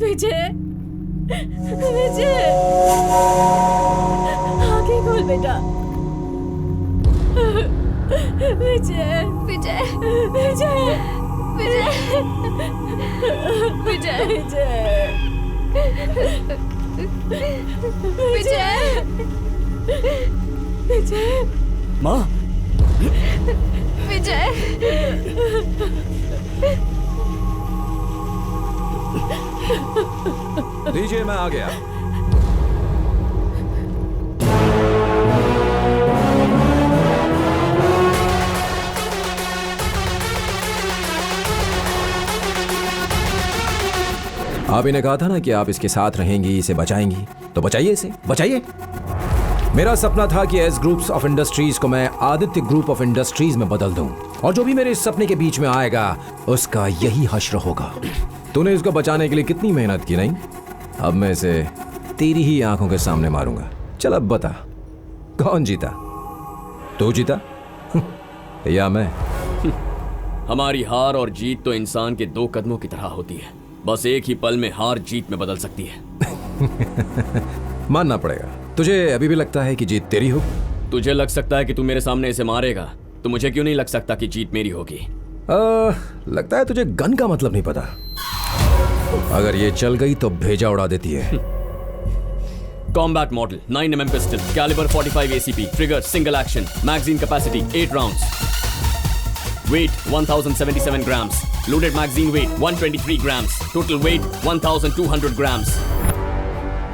विजय, विजय, आंखें खोल बेटा। विजय, विजय, विजय, विजय, विजय, विजय, विजय, विजय। माँ। विजय। लीजिए, मैं आ गया। आप ही ने कहा था ना कि आप इसके साथ रहेंगी, इसे बचाएंगी, तो बचाइए इसे, बचाइए। मेरा सपना था कि एस ग्रुप्स ऑफ इंडस्ट्रीज को मैं आदित्य ग्रुप ऑफ इंडस्ट्रीज में बदल दूं, और जो भी मेरे इस सपने के बीच में आएगा उसका यही हश्र होगा। तूने इसको बचाने के लिए कितनी मेहनत की, नहीं? अब मैं इसे तेरी ही आंखों के सामने मारूंगा। चल अब बता, कौन जीता? तू जीता या मैं? हमारी हार और जीत तो इंसान के 2 कदमों की तरह होती है। बस एक ही पल में हार जीत में बदल सकती है। मानना पड़ेगा। तुझे अभी भी लगता है कि जीत तेरी हो? तुझे लग सकता है कि तू मेरे सामने इसे मारेगा, तो मुझे क्यों नहीं लग सकता कि जीत मेरी होगी? लगता है तुझे गन का मतलब नहीं पता। अगर ये चल गई तो भेजा उड़ा देती है। Combat model 9mm pistol, calibre 45 ACP, trigger single action, magazine capacity 8 rounds, weight 1077 grams, loaded magazine weight 123 grams, total weight 1200 grams.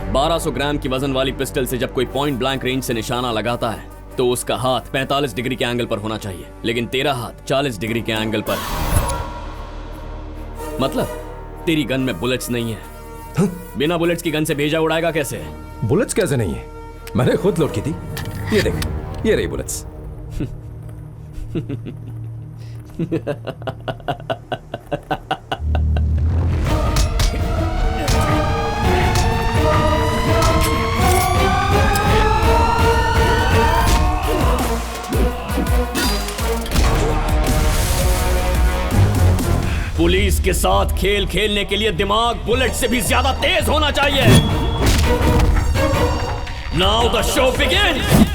1200 gram की वजन वाली पिस्टल से जब कोई पॉइंट ब्लैंक रेंज से निशाना लगाता है तो उसका हाथ 45 डिग्री के एंगल पर होना चाहिए, लेकिन तेरा हाथ 40 डिग्री के एंगल पर। मतलब तेरी गन में बुलेट्स नहीं है। बिना बुलेट्स की गन से भेजा उड़ाएगा कैसे? बुलेट्स कैसे नहीं है? मैंने खुद लोड की थी। ये देख, ये रही बुलेट्स। पुलिस के साथ खेल खेलने के लिए दिमाग बुलेट से भी ज्यादा तेज होना चाहिए। Now the show begin.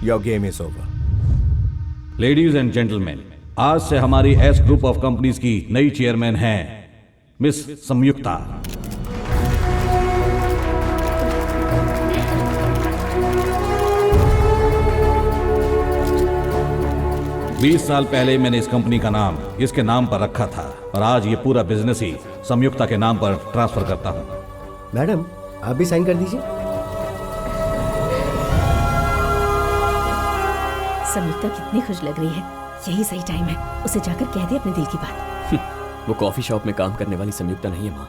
Your game is over. Ladies and gentleman, आज से हमारी एस ग्रुप ऑफ कंपनीज की नई चेयरमैन हैं मिस संयुक्ता। बीस साल पहले मैंने इस कंपनी का नाम इसके नाम पर रखा था और आज ये पूरा बिजनेस ही संयुक्ता के नाम पर ट्रांसफर करता हूं। मैडम, आप भी साइन कर दीजिए। संयुक्ता कितनी खुश लग रही है। यही सही टाइम है, उसे जाकर कह दे अपने दिल की बात। वो कॉफी शॉप में काम करने वाली संयुक्ता नहीं है माँ।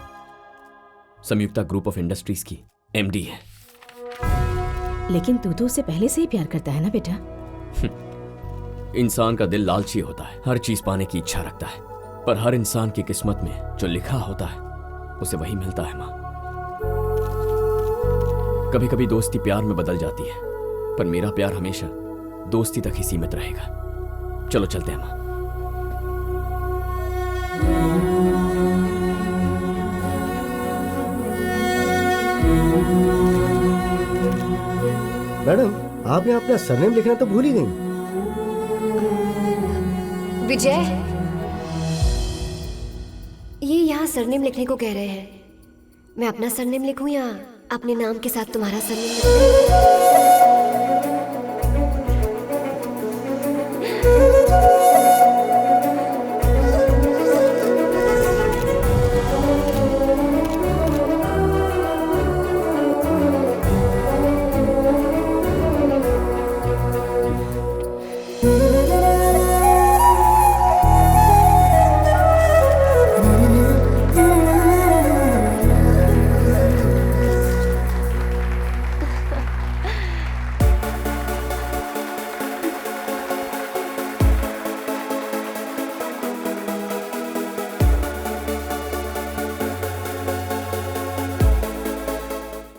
संयुक्ता ग्रुप ऑफ इंडस्ट्रीज की एमडी है। लेकिन तू तो उसे पहले से ही प्यार करता है ना बेटा। इंसान का दिल लालची होता है, हर चीज पाने की इच्छा रखता है, पर हर इंसान की किस्मत में जो लिखा होता है उसे वही मिलता है माँ। कभी कभी दोस्ती प्यार में बदल जाती है, पर मेरा प्यार हमेशा दोस्ती तक ही सीमित रहेगा। चलो चलते हैं माँ। मैडम, आपने अपना सरनेम लिखना तो भूल ही गई। विजय, ये यहाँ सरनेम लिखने को कह रहे हैं। मैं अपना सरनेम लिखूं या अपने नाम के साथ तुम्हारा सरनेम लिखूं?